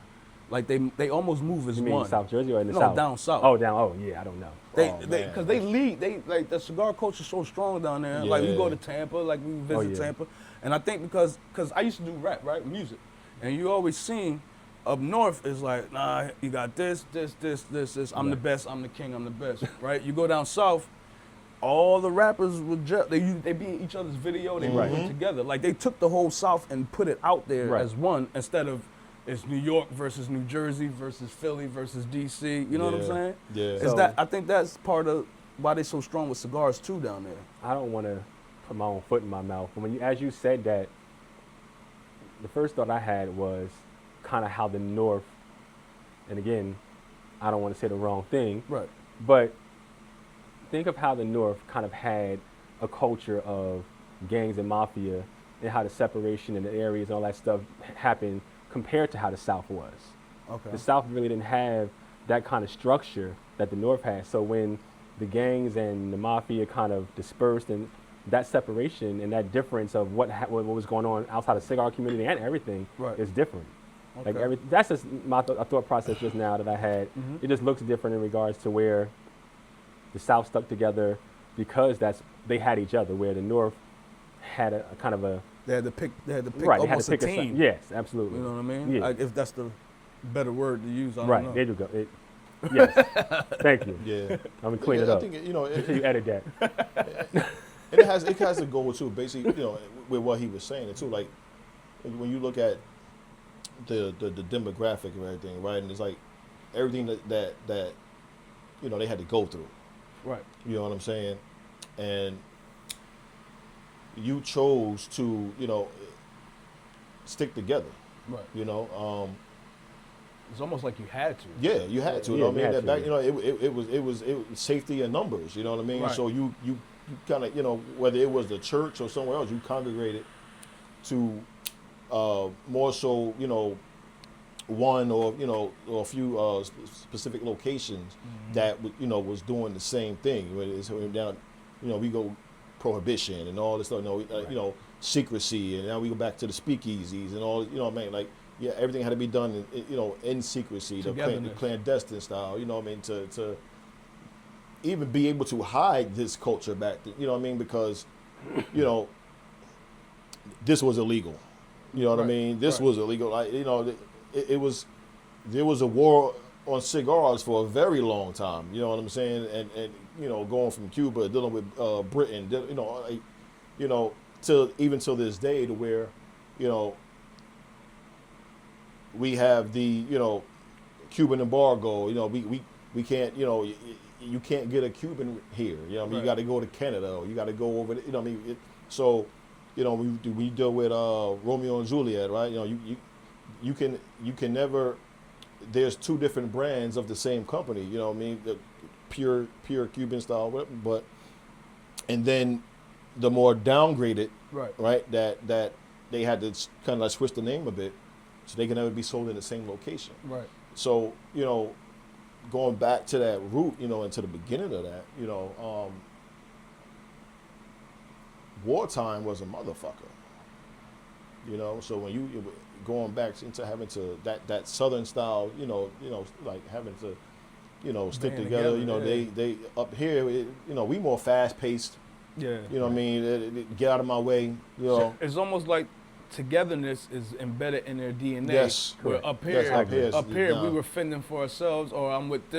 Like they almost move as You mean one. South Jersey or in the No, South? down south. Oh, down. Oh, yeah. I don't know. Because they lead, like the cigar culture is so strong down there. Like we Yeah. go to Tampa, like we visit yeah. Tampa, and I think because I used to do rap, right, music, and you always seen up north is like, nah, you got this. I'm the Right. best. I'm the king. I'm the best, right? You go down south, all the rappers would they be in each other's video. They Right. work together. Like they took the whole South and put it out there Right. as one instead of. It's New York versus New Jersey versus Philly versus DC. You know what I'm Yeah. saying? Yeah. Is So- that I think that's part of why they're so strong with cigars too down there. I don't want to put my own foot in my mouth. But as you said that, the first thought I had was kind of how the North, and again, I don't want to say the wrong thing, Right. but think of how the North kind of had a culture of gangs and mafia and how the separation in the areas and all that stuff happened compared to how the South was. Okay. The South really didn't have that kind of structure that the North has. So when the gangs and the mafia kind of dispersed, and that separation and that difference of what was going on outside the cigar community and everything Right. is different. Like Okay. that's just my thought process just now that I had. Mhm. It just looks different in regards to where the South stuck together because they had each other, where the North had a kind of a They had to pick. They had to pick right. They had almost to pick a team. Yes, absolutely. You know what I mean? Yeah. Like, if that's the better word to use. I don't Right. know. There you go. Yes. Thank you. Yeah. I'm gonna clean Yeah, it up. I think, you know, Make sure you edit that. and it has to go too, basically, you know, with what he was saying too. Like when you look at the demographic of everything, right? And it's like everything that you know they had to go through. Right. You know what I'm saying? And you chose to, you know, stick together. Right. You know, It's almost like you had to. yeah, you had to. You Yeah, know what I you mean? had That back, to. you know, it was safety in numbers. You know what I mean? Right. So you kind of, you know, whether it was the church or somewhere else, you congregated to more so, you know, one or you know or a few specific locations that you know was doing the same thing. Whether it's down, you know, we go prohibition and all this stuff. You know, secrecy, and now we go back to the speakeasies and all. You know what I mean? Like, yeah, everything had to be done, in, you know, in secrecy, the Togetherness. clandestine style. You know what I mean? To even be able to hide this culture back then, you know what I mean? Because, you know, this was illegal. You know what I mean? This was illegal. Like, you know, there was a war on cigars for a very long time. You know what I'm saying? And you know, going from Cuba, dealing with Britain, you know, even till this day, to where, you know, we have the, you know, Cuban embargo. You know, we can't, you know, you can't get a Cuban here. You know what I mean? You got to go to Canada, or you got to go over, you know what I mean? So, you know, we deal with Romeo and Juliet, right? You know, you can never. There's two different brands of the same company. You know what I mean? The pure Cuban style, but and then the more downgraded, right? That they had to kind of like switch the name a bit, so they can never be sold in the same location. Right. So, you know, going back to that root, you know, and to the beginning of that, you know, wartime was a motherfucker. You know, so when you going back into having to that Southern style, you know, like having to, you know, stick together. You know, they up here, you know, we more fast paced. Yeah. You know what I mean? Get out of my way. You know, it's almost like togetherness is embedded in their DNA. Yes. Where up here, Yes, we were fending for ourselves, or I'm with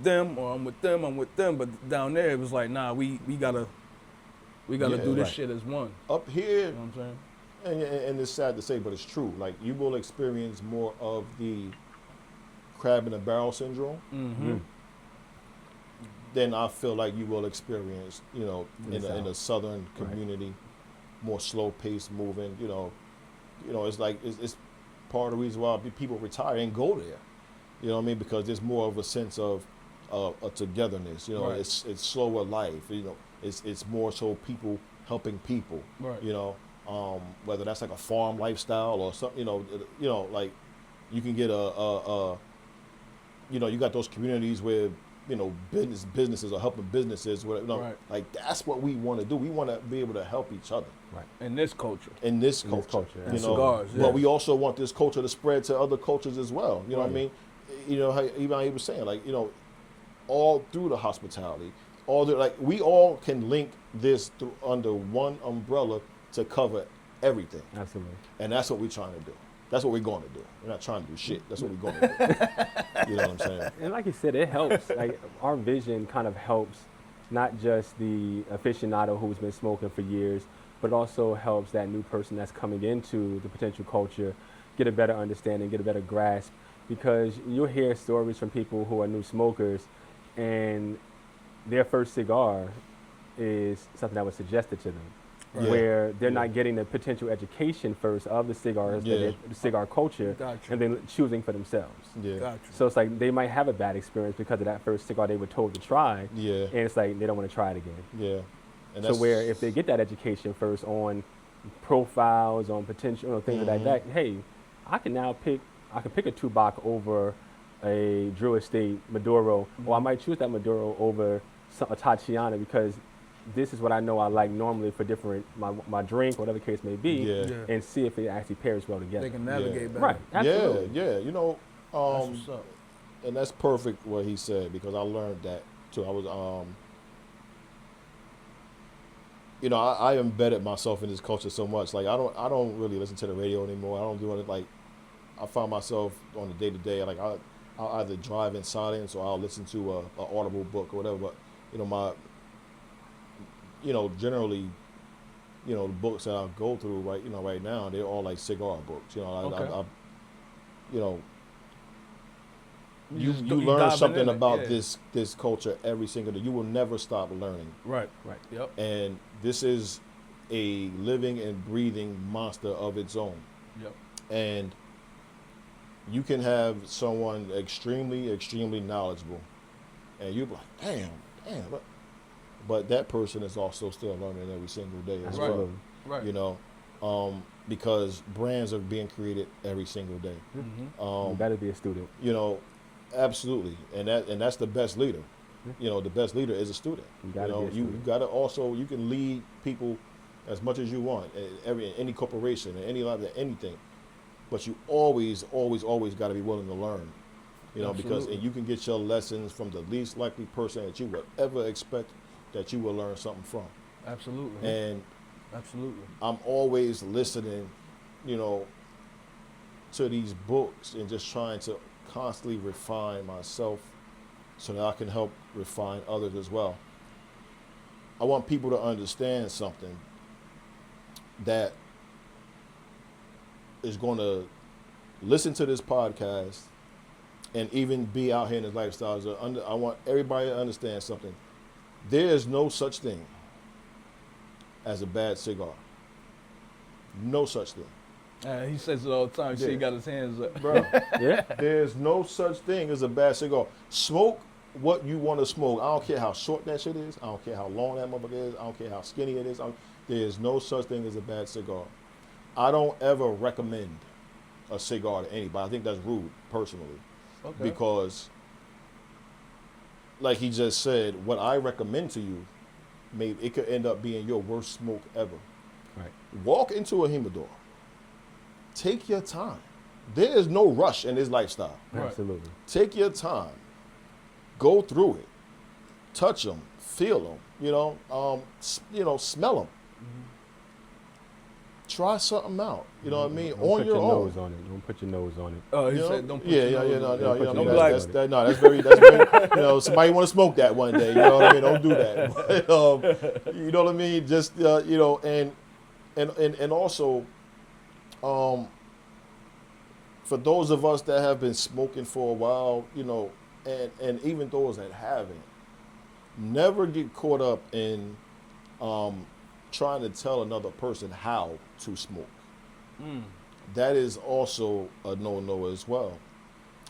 them, or I'm with them. But down there, it was like, nah, we gotta do this shit as one. Up here, you know what I'm saying? And it's sad to say, but it's true. Like, you will experience more of the crab in a barrel syndrome than I feel like you will experience, you know, in a southern community, more slow paced moving. You know, it's like it's part of the reason why people retire and go there. You know what I mean? Because there's more of a sense of a togetherness. You know, it's slower life. You know, it's more so people helping people. Right. You know. Whether that's like a farm lifestyle or something, you know, like you can get you know, you got those communities where, you know, businesses are helping businesses, whatever, you know, like that's what we want to do. We want to be able to help each other. Right. In this culture. You know, cigars, but we also want this culture to spread to other cultures as well. You know what I mean? You know, how even I was saying, like, you know, all through the hospitality, we all can link this under one umbrella to cover everything. Absolutely. And that's what we're trying to do. That's what we're going to do. We're not trying to do shit. That's what we're going to do. You know what I'm saying? And like you said, it helps. Like, our vision kind of helps not just the aficionado who's been smoking for years, but also helps that new person that's coming into the potential culture get a better understanding, get a better grasp, because you'll hear stories from people who are new smokers and their first cigar is something that was suggested to them. Where they're not getting the potential education first of the cigars, the cigar culture, and then choosing for themselves. So it's like they might have a bad experience because of that first cigar they were told to try, and it's like they don't want to try it again. And so where if they get that education first on profiles, on potential, you know, things like that, hey, I can pick a Tubac over a Drew Estate Maduro, or I might choose that Maduro over a Tatiana because this is what I know I like normally for different, my drink, whatever the case may be, and see if it actually pairs well together. They can navigate better. Right, absolutely. You know, that's what's up. And that's perfect what he said, because I learned that too. I was, you know, I embedded myself in this culture so much. Like, I don't really listen to the radio anymore. I don't do it. Like, I find myself on the day to day, like I'll either drive in silence or I'll listen to a audible book or whatever. But, you know, generally, you know, the books that I go through right now, they're all like cigar books. You know, you know, you learn something about this culture every single day. You will never stop learning. Right. Yep. And this is a living and breathing monster of its own. Yep. And you can have someone extremely, extremely knowledgeable, and you're like, damn. But that person is also still learning every single day as well. Right. You know, because brands are being created every single day. You better be a student. You know, absolutely, and that's the best leader. You know, the best leader is a student. You gotta also, you can lead people as much as you want, any corporation, any level, anything, but you always got to be willing to learn You know, because Absolutely. and you can get your lessons from the least likely person that you would ever expect that you will learn something from. Absolutely. And Absolutely. I'm always listening, you know, to these books and just trying to constantly refine myself so that I can help refine others as well. I want people to understand something that is going to listen to this podcast and even be out here in this lifestyle. I want everybody to understand something. There is no such thing as a bad cigar. No such thing. He says it all the time. See, Yeah. he got his hands up. Bro, Yeah. there's no such thing as a bad cigar. Smoke what you want to smoke. I don't care how short that shit is. I don't care how long that motherfucker is. I don't care how skinny it is. There's no such thing as a bad cigar. I don't ever recommend a cigar to anybody. I think that's rude, personally. Okay. Because, like he just said, what I recommend to you, maybe it could end up being your worst smoke ever. Right. Walk into a humidor. Take your time. There is no rush in this lifestyle. Right. Absolutely. Take your time. Go through it. Touch them. Feel them. Smell them. Try something out. You know what I mean? Don't On put your own. nose on it. Don't put your nose on it. Oh, he You know? said, don't put yeah, your yeah, nose yeah, on it. no, Don't no, put no, your nose on that's very, somebody want to smoke that one day, you know what I mean? Don't do that. But, you know what I mean? Just, and also, for those of us that have been smoking for a while, and even those that haven't, never get caught up in trying to tell another person how to smoke. That is also a no-no as well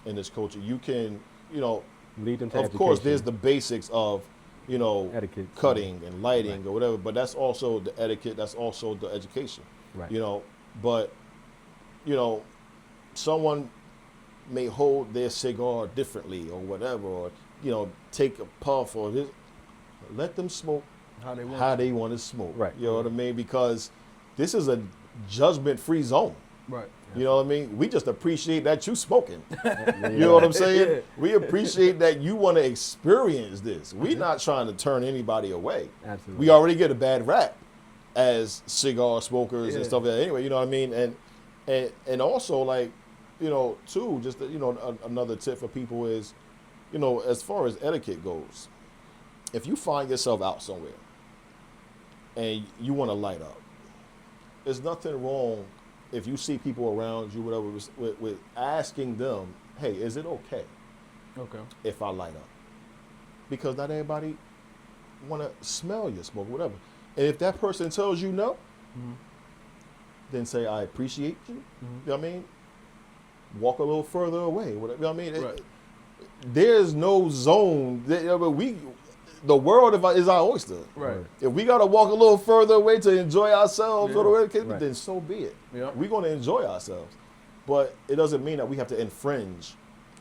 in this culture. You can, Lead them to of course, education. there's the basics of, Etiquette. cutting and lighting Right. or whatever, but that's also the etiquette, that's also the education. Right. But, someone may hold their cigar differently or whatever, or, take a puff or this. Let them smoke How they want. how they want to smoke. Right. You know what I mean? Because this is a judgment-free zone. Right. You know what I mean? We just appreciate that you smoking. You know what I'm saying? Yeah. We appreciate that you want to experience this. We're not trying to turn anybody away. Absolutely. We already get a bad rap as cigar smokers Yeah. and stuff like that. Anyway, you know what I mean? And also, like, too, just, another tip for people is, as far as etiquette goes, if you find yourself out somewhere and you want to light up, there's nothing wrong if you see people around you, whatever, with asking them, hey, is it okay Okay. if I light up? Because not everybody want to smell your smoke, whatever. And if that person tells you no, then say, I appreciate you. You know what I mean? Walk a little further away. Whatever, you know what I mean? Right. There's no zone. The world is our oyster. Right. If we got to walk a little further away to enjoy ourselves, or whatever, Right. then so be it. Yeah. We're going to enjoy ourselves. But it doesn't mean that we have to infringe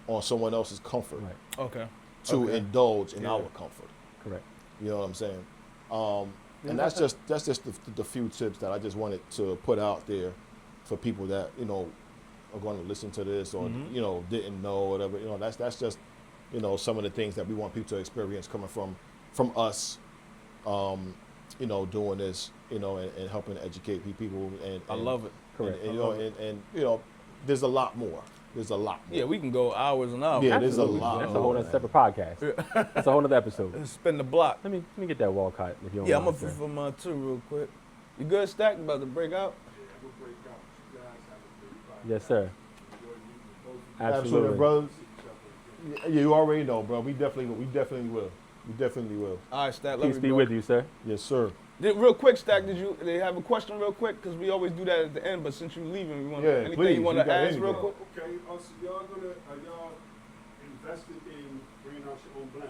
on someone else's comfort Right. Okay. to Okay. indulge in Yeah. our comfort. Correct. You know what I'm saying? And that's just the few tips that I just wanted to put out there for people that are going to listen to this or didn't know or whatever. That's just some of the things that we want people to experience coming from us. Doing this, and helping educate people. And I love it. Correct. And there's a lot more. There's a lot more. Yeah, we can go hours and hours. Yeah, there's a Absolutely. lot. That's a whole other separate podcast. That's a whole other episode. Let's spin the block. Let me get that wall cut if you don't Yeah, I'm mind, gonna sir. from two real quick. You good, Stack? About to break out? Yes, sir. Absolutely, Absolutely. brothers. Yeah, you already know, bro. We definitely will. We definitely will. All right, Stack. Love Peace you, be bro. with you, sir. Yes, sir. Real quick, Stack. They have a question real quick? Because we always do that at the end. But since you're leaving, we want Yeah, anything please, you want you to got ask real anything. quick? Okay, so are y'all invested in bringing out your own blend?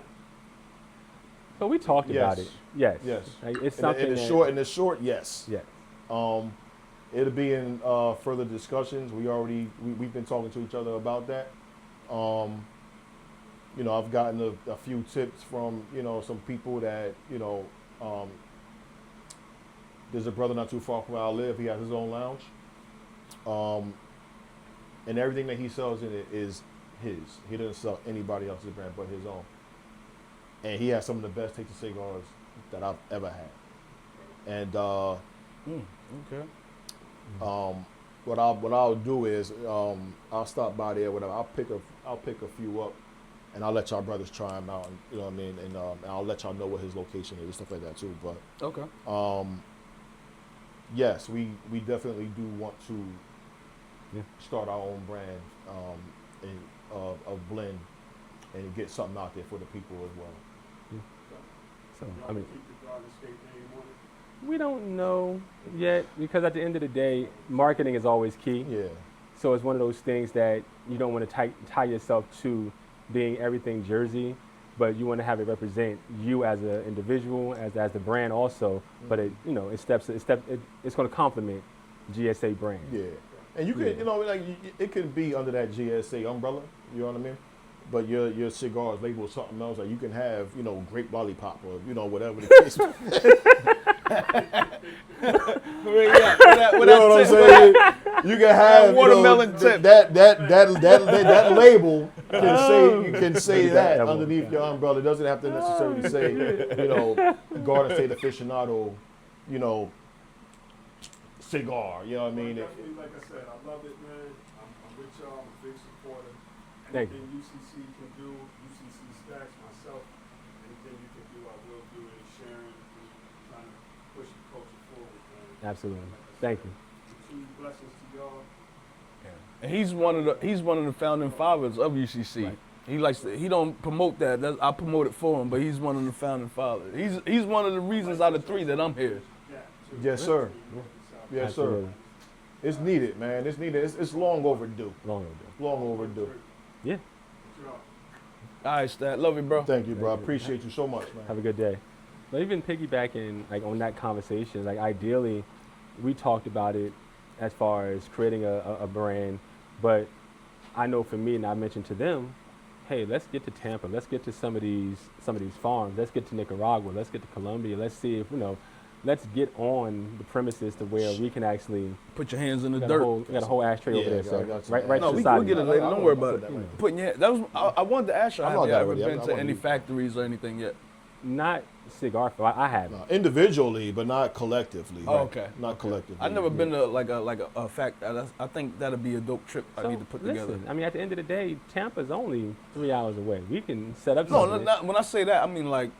So we talked about Yes. it. Yes. Yes. Like, it's In something the that, short, yes. Yeah. It'll be in further discussions. We've been talking to each other about that. I've gotten a few tips from some people that there's a brother not too far from where I live. He has his own lounge, and everything that he sells in it is his. He doesn't sell anybody else's brand but his own. And he has some of the best tasting cigars that I've ever had. And Okay. what I'll do is I'll stop by there, whatever. I'll pick a few up, and I'll let y'all brothers try them out. And, you know what I mean? And I'll let y'all know what his location is and stuff like that too. But Okay. yes, we definitely do want to start our own brand of blend and get something out there for the people as well. So, Y'all I mean, keep the Garden State name on it. we don't know yet because at the end of the day, marketing is always key. Yeah. So it's one of those things that you don't want to tie yourself to being everything Jersey, but you want to have it represent you as an individual, as the brand also. But it, you know, it's going to complement GSA brand. Yeah. And you can, you know, like it could be under that GSA umbrella. You know what I mean? But your cigars labeled something else. Like you can have, you know, grape lollipop or, you know, whatever the case. You know what I'm saying? You can have watermelon tip. tip. That label can say that underneath your umbrella. It doesn't have to necessarily say, you know, Garden State Aficionado, you know, cigar. You know what I mean? Definitely, like I said, I love it, man. I'm with y'all. I'm a big supporter. Thank you. Anything UCC can do, UCC stacks myself. Anything you can do, I will do it. Sharing, trying to push the culture forward, man. Absolutely. Thank you. Two blessings to y'all. And he's one of the founding fathers of UCC. Right. He don't promote that. I promote it for him, but he's one of the founding fathers. He's one of the reasons out of three that I'm here. Yes, sir. Yes, Absolutely. sir. It's needed, man. It's needed. It's long overdue. Long overdue. Long overdue. Yeah. All right, Stat. Love you, bro. Thank you, bro. I appreciate you so much, man. Have a good day. But even piggybacking like on that conversation, like ideally, we talked about it as far as creating a brand, but I know for me, and I mentioned to them, hey, let's get to Tampa, let's get to some of these farms, let's get to Nicaragua, let's get to Colombia, let's see if, you know, let's get on the premises to where we can actually put your hands in the we dirt. got a whole ashtray over there, sir. Right No, to the we'll side. get it later. Don't worry about it. I wanted to ask you, I'm have not you that ever ready. been I to want any you. factories or anything yet? Not cigar. I haven't. No, individually, but not collectively. Oh, okay. Not collectively. I've never been to like a fact. I think that'd be a dope trip. I need to put together. I mean, at the end of the day, Tampa's only 3 hours away. We can set up. No, something. not, when I say that, I mean like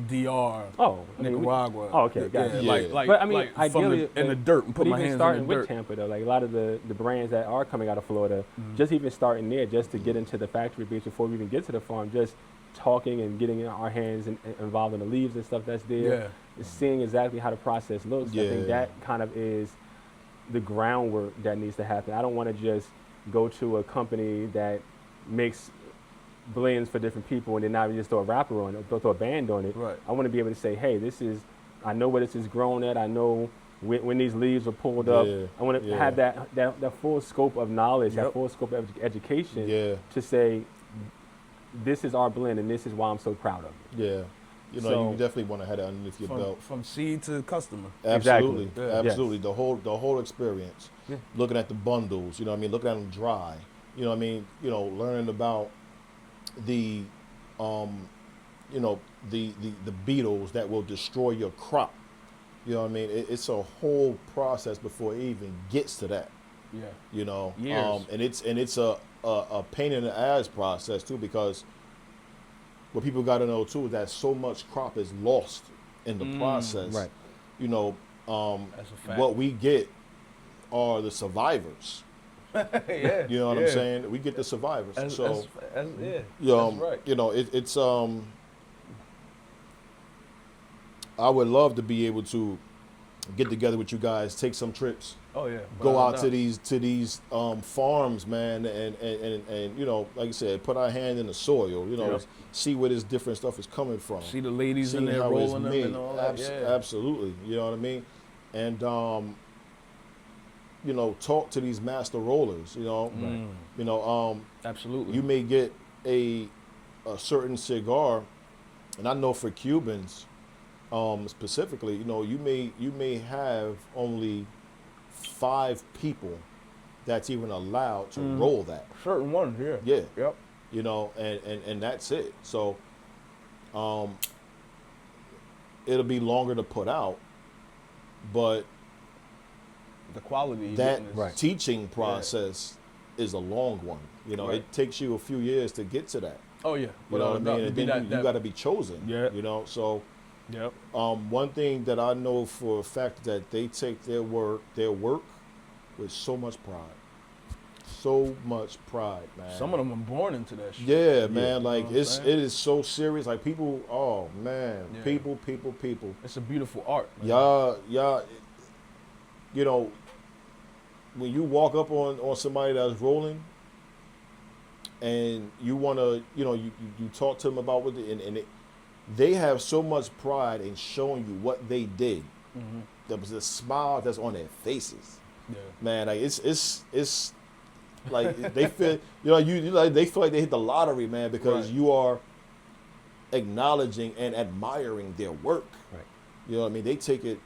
DR, Oh, I mean, Nicaragua. Oh, okay, got it. Yeah. Like, But I mean, like ideally, from in the dirt and put but my even hands in starting the with dirt. Tampa though, like a lot of the brands that are coming out of Florida, just even starting there, just to get into the factory base before we even get to the farm, just talking and getting our hands involved in the leaves and stuff that's there, seeing exactly how the process looks. I think that kind of is the groundwork that needs to happen. I don't want to just go to a company that makes blends for different people and then now we just throw a wrapper on it, throw a band on it. Right. I want to be able to say, hey, I know where this is grown at. I know when these leaves are pulled up. I want to have that full scope of knowledge, that full scope of education to say, this is our blend and this is why I'm so proud of it. Yeah. You know, you definitely want to have that underneath your belt. From seed to customer. Absolutely. Exactly. Yeah. Absolutely. The whole experience. Yeah. Looking at the bundles, you know what I mean? Looking at them dry. You know what I mean? You know, learning about the the beetles that will destroy your crop. You know what I mean? It's a whole process before it even gets to that. Yeah. You know, Years. and it's a pain in the ass process too, because what people got to know too is that so much crop is lost in the process. Right. You know, That's a fact. what we get are the survivors. Yeah. You know what I'm saying? We get the survivors. That's right. You know, It's I would love to be able to get together with you guys, take some trips, Oh yeah. go out to these farms, man, and you know, like I said, put our hand in the soil, you know, see where this different stuff is coming from. See the ladies in Seeing there how it's rolling them made. and all that. Absolutely, you know what I mean? And you know, talk to these master rollers, you know. You know, Absolutely. you may get a certain cigar, and I know for Cubans, specifically, you know, you may have only 5 people that's even allowed to roll that. Certain ones, yeah. Yeah. Yep. you know, and that's it. So, it'll be longer to put out, but The quality. that is- teaching process is a long one. You know, Right. it takes you a few years to get to that. Oh yeah. You know what I mean? And Be then you that- got to be chosen. Yeah. You know, so Yep. one thing that I know for a fact that they take their work with so much pride. So much pride, man. Some of them were born into that shit. Yeah, man. Like know what I'm it saying? is so serious. Like people, oh man, Yeah. people. It's a beautiful art. Man. Y'all, you know, when you walk up on somebody that's rolling, and you wanna, you know, you talk to them about what they have so much pride in showing you what they did. The smile that's on their faces, Yeah. man. Like it's like they feel, you know, you like they feel like they hit the lottery, man, because Right. you are acknowledging and admiring their work. Right. You know what I mean? They take it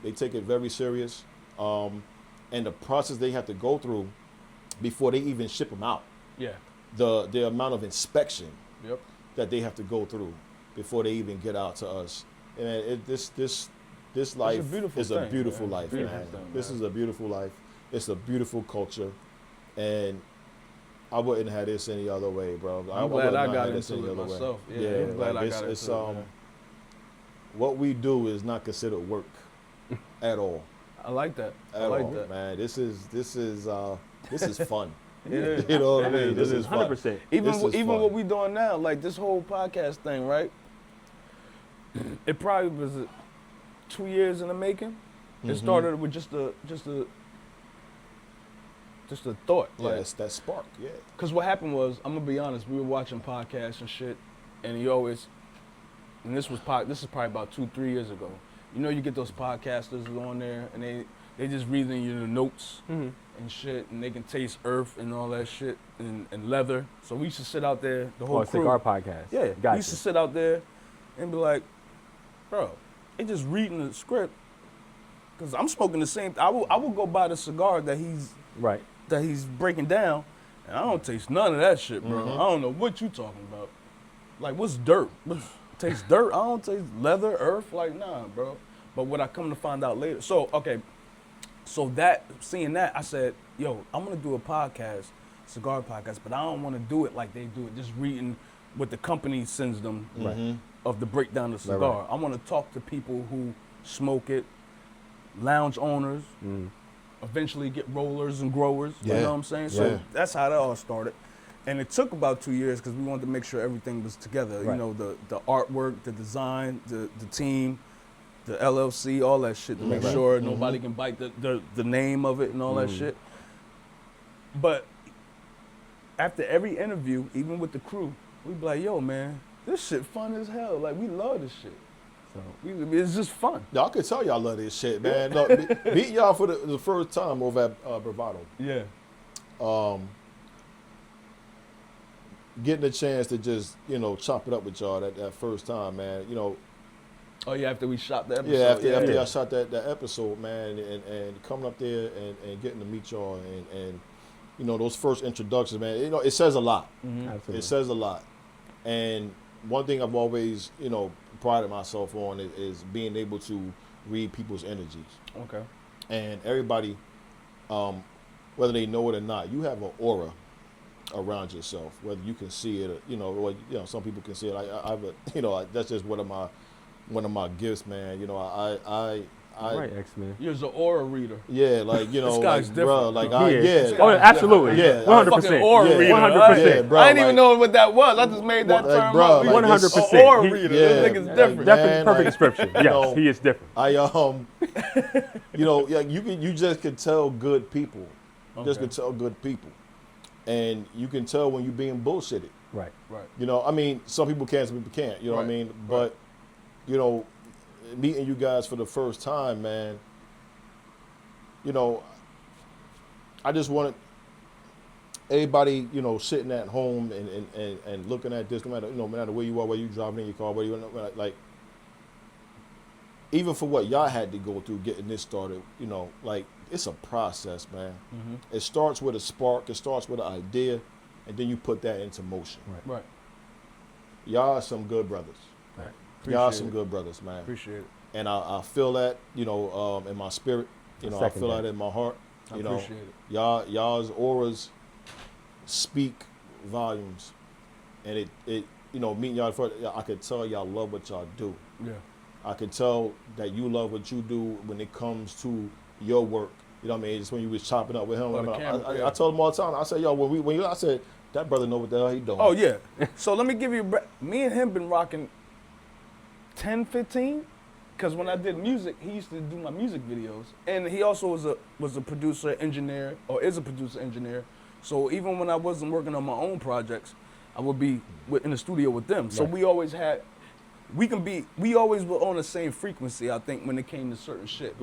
very serious, and the process they have to go through before they even ship them out. Yeah. The amount of inspection Yep. that they have to go through before they even get out to us. And this life beautiful is a thing, beautiful man. life, Beautiful man. thing, This man. is a beautiful life. It's a beautiful culture, and I wouldn't have this any other way, bro. I'm would glad I not got have this into any it other way. myself. Yeah, I'm glad like I got it's into it, man. what we do is not considered work at all. I like that. I At like all, that. man. This is fun. It is. You know what I It mean? is. This is fun. 100%. Even This is even fun. what we doing now, like this whole podcast thing, right? It probably was 2 years in the making. It started with just a thought, Yeah, like, it's that spark. Yeah. because what happened was, I'm gonna be honest, we were watching podcasts and shit, and you always, and this is probably about 2-3 years ago. You know, you get those podcasters on there, and they just reading you the notes and shit, and they can taste earth and all that shit and leather. So we used to sit out there, the whole Or a crew. cigar podcast. Yeah, we Gotcha. used to sit out there and be like, bro, they just reading the script. Cause I'm smoking the same. I will go buy the cigar that he's breaking down, and I don't taste none of that shit, bro. I don't know what you talking about. Like, what's dirt? Taste dirt? I don't taste leather, earth. Like, nah, bro. But what I come to find out later. So okay, so seeing that, I said, yo, I'm gonna do a podcast, cigar podcast, but I don't want to do it like they do it, just reading what the company sends them of the breakdown of the cigar. right. I want to talk to people who smoke it, lounge owners, eventually get rollers and growers. You Yeah. know what I'm saying? So Yeah. that's how that all started. And it took about 2 years because we wanted to make sure everything was together. You Right. know, the artwork, the design, the team, the LLC, all that shit to make sure nobody can bite the name of it and all that shit. But after every interview, even with the crew, we be like, yo, man, this shit fun as hell. Like, we love this shit. So it's just fun. Y'all can tell y'all love this shit, man. Look, meeting y'all for the first time over at Bravado. Yeah. Getting a chance to just, you know, chop it up with y'all that first time, man. You know, Oh, yeah, after we shot the episode. yeah, after yeah. y'all shot that episode, man, and coming up there and getting to meet y'all and you know, those first introductions, man, you know, it says a lot. Absolutely. It says a lot. And one thing I've always, you know, prided myself on is being able to read people's energies. Okay. And everybody, whether they know it or not, you have an aura around yourself, whether you can see it, or, you know, or, you know, some people can see it. You know, that's just one of my gifts, man. You know, Right, X-Men. You're an aura reader. yeah, like, you know, This guy's like, bro, different, like, bro. Yeah. yeah, Oh, absolutely. Yeah. 100%. Fucking aura Yeah. reader. 100%. Yeah, bro, I didn't even like- know what that was. I just made that Like, term bro, up. like, 100%. An aura He- reader. yeah, This nigga's like, different. man, Perfect like, description. Yes, know, he is different. I you know, yeah, you just can tell good people. Just Okay. can tell good people. And you can tell when you're being bullshitted. Right. Right. You know, I mean, some people can, some people can't. You know what I Right, mean? But, you know, meeting you guys for the first time, man, you know, I just wanted everybody, you know, sitting at home and looking at this, no matter where you are, where you driving in your car, where you like, even for what y'all had to go through getting this started, you know, like, it's a process, man. It starts with a spark. It starts with an idea. and then you put that into motion. Right. Y'all are some good brothers. Right. Y'all are Appreciate some it. good brothers, man. Appreciate it. And I feel that, you know, in my spirit. You know, I Second feel that. that in my heart. I You know, appreciate it. y'all's auras speak volumes, and it you know, meeting y'all first, I could tell y'all love what y'all do. Yeah. I could tell that you love what you do when it comes to your work. You know what I mean? Just when you was chopping up with him. On the camera, yeah. I told him all the time. I said, yo, I said, that brother know what the hell he doing. Oh, yeah. So let me give you me and him been rocking 10, 15. Because when I did music, he used to do my music videos. And he also was a producer, engineer, or is a producer, engineer. So even when I wasn't working on my own projects, I would be in the studio with them. So we always we always were on the same frequency, I think, when it came to certain shit,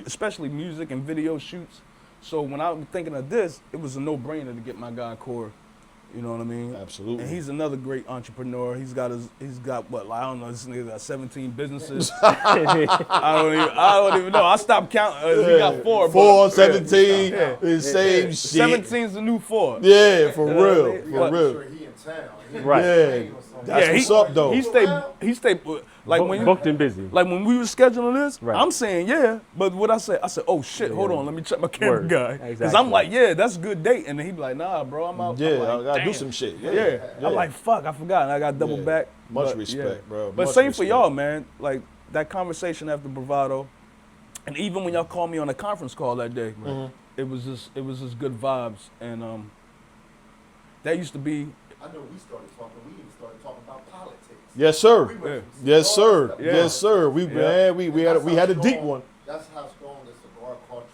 especially music and video shoots. So when I was thinking of this, it was a no-brainer to get my guy Core. You know what I mean? Absolutely. And he's another great entrepreneur. He's got what, I don't know, this nigga got 17 businesses. I don't even know. I stopped counting. He got 4. 4, but- 17, the same shit. 17's the new 4. Yeah, for real, Yeah, for real. Sure he in town. He Right. Yeah, that's what's up, though. He stayed like when you, Booked and busy. like when we were scheduling this, Right. I'm saying yeah, but what I said, oh shit, hold on, let me check my camera Word. guy. Because Exactly. I'm like, yeah, that's a good date. And then he'd be like, nah, bro, I'm out. Yeah, I'm like, I gotta do damn. some shit. Yeah. I'm like, fuck, I forgot. And I got double Yeah. back. Much But, respect, bro. But Much same for respect. y'all, man. Like that conversation after Bravado, and even when y'all called me on a conference call that day, it was just good vibes. And that used to be. I know we even started talking about politics. Yes, sir. We went from Yes, cigars sir. to- Yes, sir. We man, we had a deep one. That's how strong the cigar culture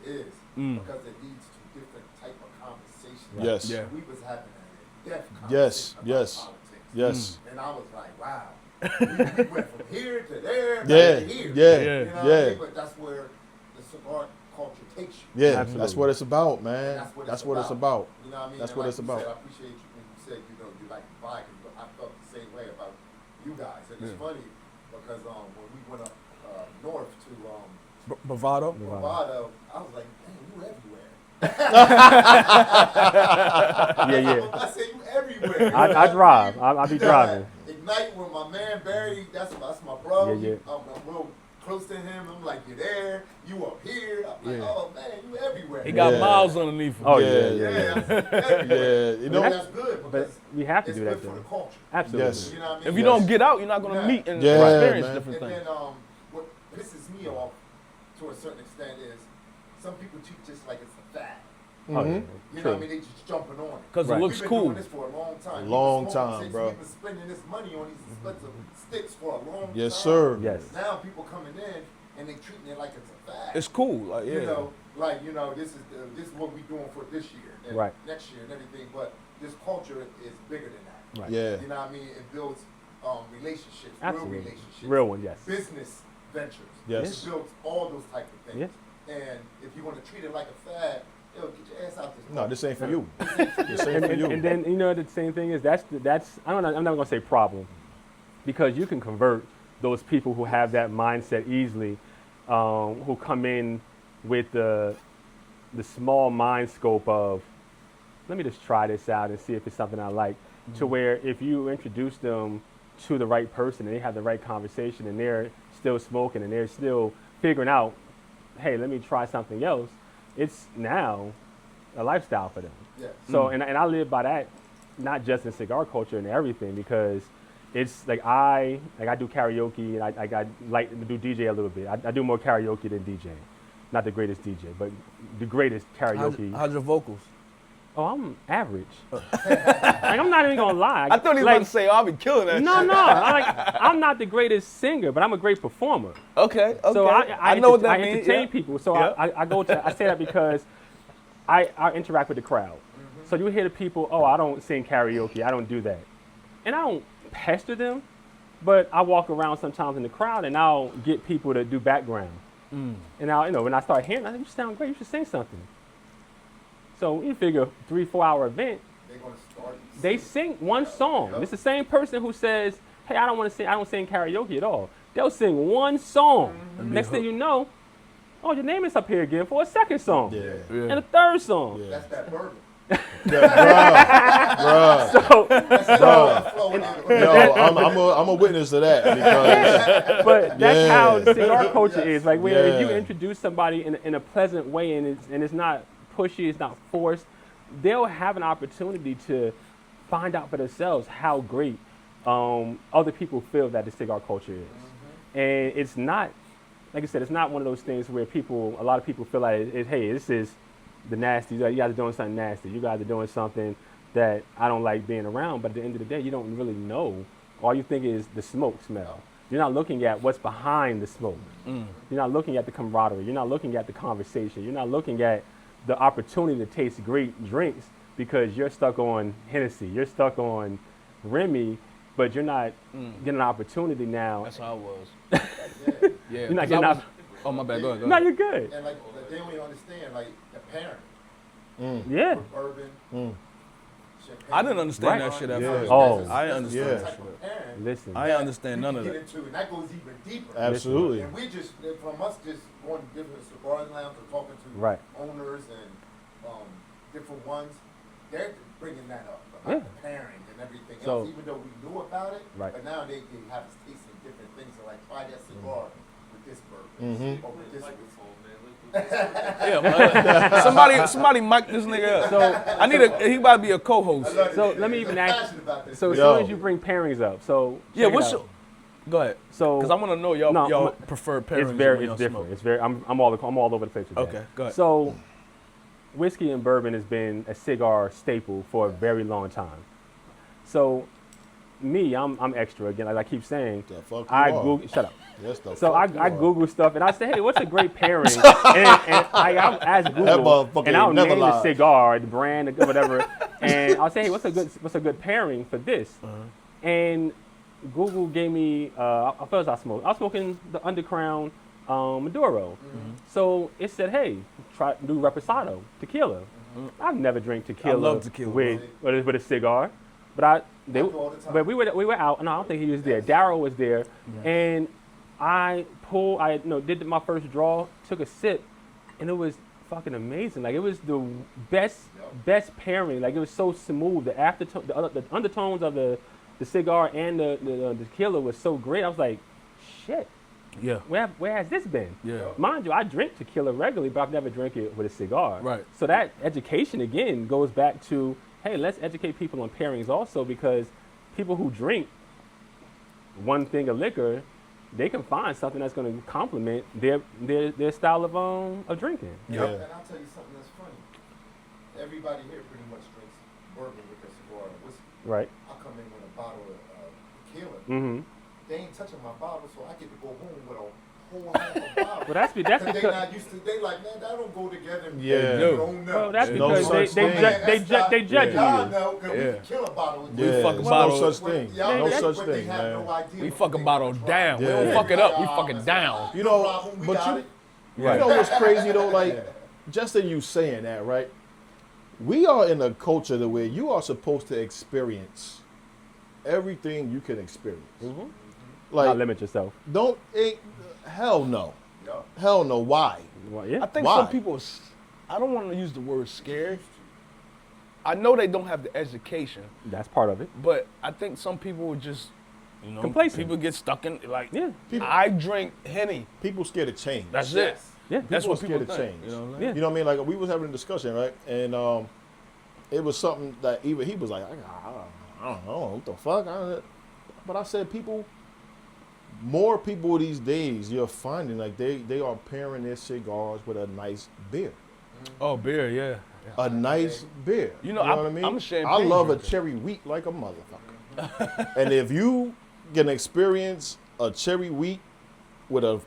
is, because it leads to different type of conversations. Yes. Yeah. We was having a in-depth Yes, conversation yes, about politics. yes. And I was like, wow. we went from here to there, Yeah, back to here. yeah, You know what I yeah. mean? But that's where the cigar culture takes you. Yeah, Absolutely. that's what it's about, man. That's That's what it's about. You know what I mean? That's And what like it's you about. Said, I appreciate you when you said, you know, you like the vibe, 'cause I felt the same way about you guys. And it's funny because when we went up north to Bravado. Bravado, I was like, man, you everywhere. Yeah. I said, you everywhere. I drive. I'll be driving. Ignite with my man Barry, that's my bro. Yeah. I'm real close to him. I'm like, you're there, you up here. I'm like, oh man, you everywhere. He got Yeah. miles underneath him. Oh, Yeah, yeah. Yeah, you know. That's good But because we have to it's do good that, for the though. culture. Absolutely. Yes. You know what I mean? If you don't get out, you're not gonna Yeah. meet and Yeah, experience man. different And things. then what pisses me off to a certain extent is some people treat this like it's a fad. Oh, yeah. You know True. what I mean? They just jumping on it. Because Right. it looks We've been cool. doing this for a long time. Long We've been smoking time, since bro. We've been spending this money on these expensive sticks for a long Yes, time. sir. Yes. Now people coming in and they treating it like it's a fad. It's cool. Like, yeah. You know, like this is what we doing for this year and Right. next year and everything. But this culture is bigger than that. Right. Yeah. You know what I mean? It builds relationships, Absolutely. real relationships, Real one, yes. business ventures. Yes. It builds all those type of things. Yeah. And if you want to treat it like a fad, yo, get your ass out this. No, this ain't for you. This ain't And, for and, you. and then you know the same thing is I'm not gonna say problem, because you can convert those people who have that mindset easily, who come in with the small mind scope of, let me just try this out and see if it's something I like, to where if you introduce them to the right person and they have the right conversation and they're still smoking and they're still figuring out, hey, let me try something else, it's now a lifestyle for them. Yeah. So, and I live by that, not just in cigar culture and everything, because it's like I do karaoke and I like to do DJ a little bit. I do more karaoke than DJ. Not the greatest DJ, but the greatest karaoke. How's your vocals? Oh, I'm average. Like, I'm not even gonna lie. I thought he was like, about to say, oh, I'll be killing that no, shit. no. I'm not the greatest singer, but I'm a great performer. Okay, okay. So I know what that I means. entertain yeah. people. So Yeah. I say that because I interact with the crowd. So you hear the people, oh, I don't sing karaoke, I don't do that. And I don't pester them, but I walk around sometimes in the crowd and I'll get people to do background. And I'll, when I start hearing, I think, you sound great, you should sing something. So you figure 3-4 hour event, They're gonna start. they sing one song. It's the same person who says, hey, I don't sing karaoke at all. They'll sing one song. Next thing you know, oh, your name is up here again for a second song. Yeah. And a third song. Yeah. That's that bourbon. Yeah, bruh. So, Yo, I'm a witness to that because but that's how Yeah. cigar culture is. Like when if you Yeah. introduce somebody in a pleasant way and it's not pushy, it's not forced, they'll have an opportunity to find out for themselves how great other people feel that the cigar culture is. And it's not, like I said, it's not one of those things where a lot of people feel like, hey, this is the nasty. You guys are doing something nasty. You guys are doing something that I don't like being around. But at the end of the day, you don't really know. All you think is the smoke smell. You're not looking at what's behind the smoke. You're not looking at the camaraderie. You're not looking at the conversation. You're not looking at the opportunity to taste great drinks because you're stuck on Hennessy. You're stuck on Remy, but you're not getting an opportunity now. That's how I was. Yeah. You're not 'cause getting I was- out. Oh, my bad. Go ahead. No, you're good. And like they don't even understand, like the parent, Yeah. bourbon, champagne. I didn't understand Right. that shit at Yeah. first. Oh. I didn't understand Yeah. that Type shit. of parent Listen. I didn't understand none of get that. into, and that goes even deeper. absolutely. And we just, from us just going to different cigars lounge or talking to Right. owners and different ones, they're bringing that up Yeah. about the pairing and everything So- else, even though we knew about it. Right. But now they have us tasting different things. So like, try that cigar with this bourbon Mhm. or with this whiskey. Yeah, man. Somebody mic this nigga up. So, I need he about to be a co-host. so let me even ask. Passionate about this. So as Yo. soon as you bring pairings up, so Yeah, check it what's out. your? Go ahead. So Because I want to know y'all No, y'all I'm- preferred pairings. it's very when y'all it's different. smoke. It's very I'm all over the place with that. Okay, go ahead. So whiskey and bourbon has been a cigar staple for a very long time. So me, I'm extra again. Like I keep saying, The fuck you I are. Google. Shut up. Yes, the So fuck you I are. Google stuff and I say, hey, what's a great pairing? and I'll ask Google motherfucker and I'll ain't never name the lied. cigar, the brand, the whatever, and I'll say, hey, what's a good pairing for this? And Google gave me. First I smoked. I was smoking the Undercrown Maduro. So it said, hey, try do Reposado tequila. I've never drank tequila, love tequila, with a cigar, but do all the time. but we were out, and I don't think he was there. Daryl was there, and I did my first draw, took a sip, and it was fucking amazing. Like it was the best pairing. Like it was so smooth. The aftertone, the undertones of the cigar and the tequila was so great. I was like, shit. Yeah. Where has this been? Yeah. Mind you, I drink tequila regularly, but I've never drank it with a cigar. Right. So that education again goes back to, hey, let's educate people on pairings also, because people who drink one thing of liquor, they can find something that's going to complement their style of drinking. Yeah. And I'll tell you something that's funny. Everybody here pretty much drinks bourbon with their cigar and whiskey. Right. I come in with a bottle of tequila. Mm-hmm. They ain't touching my bottle, so I get to go home with a whole half a bottle. Well, that's Cause they because not used to. They like, man, that don't go together. Yeah. You don't know. well, that's No because such they thing. judging Y'all you. know, cause Yeah. we kill a bottle with We Yeah, fuck a there's bottle- no such thing. Y'all No know, such but they thing, have man. no idea We what fuck a they bottle gonna down. try. We don't Yeah. fuck it up. We Nah, fuck it that's down. not- You no know, problem, we but got you- it. You know what's crazy though? Like, just in you saying that, right? We are in a culture that where you are supposed to experience everything you can experience. Like, Not limit yourself. hell no. Yeah. Hell no. Why? Well, yeah. I think Why? some people, I don't want to use the word scared. I know they don't have the education, That's part of it. but I think some people would just, Complacent. people get stuck in, like, Yeah. I drink Henny. People scared of change. That's Yes. it. Yeah. That's People what people scared of think. change. You know what I mean? Yeah. You know what I mean? Like, we was having a discussion, right? And it was something that even he was like, I don't know what the fuck. But I said, more people these days, you're finding like they are pairing their cigars with a nice beer. Oh, beer, yeah. A nice beer. You know, what I I'm- mean? I'm a champagne I love drinker. a cherry wheat like a motherfucker. And if you can experience a cherry wheat with a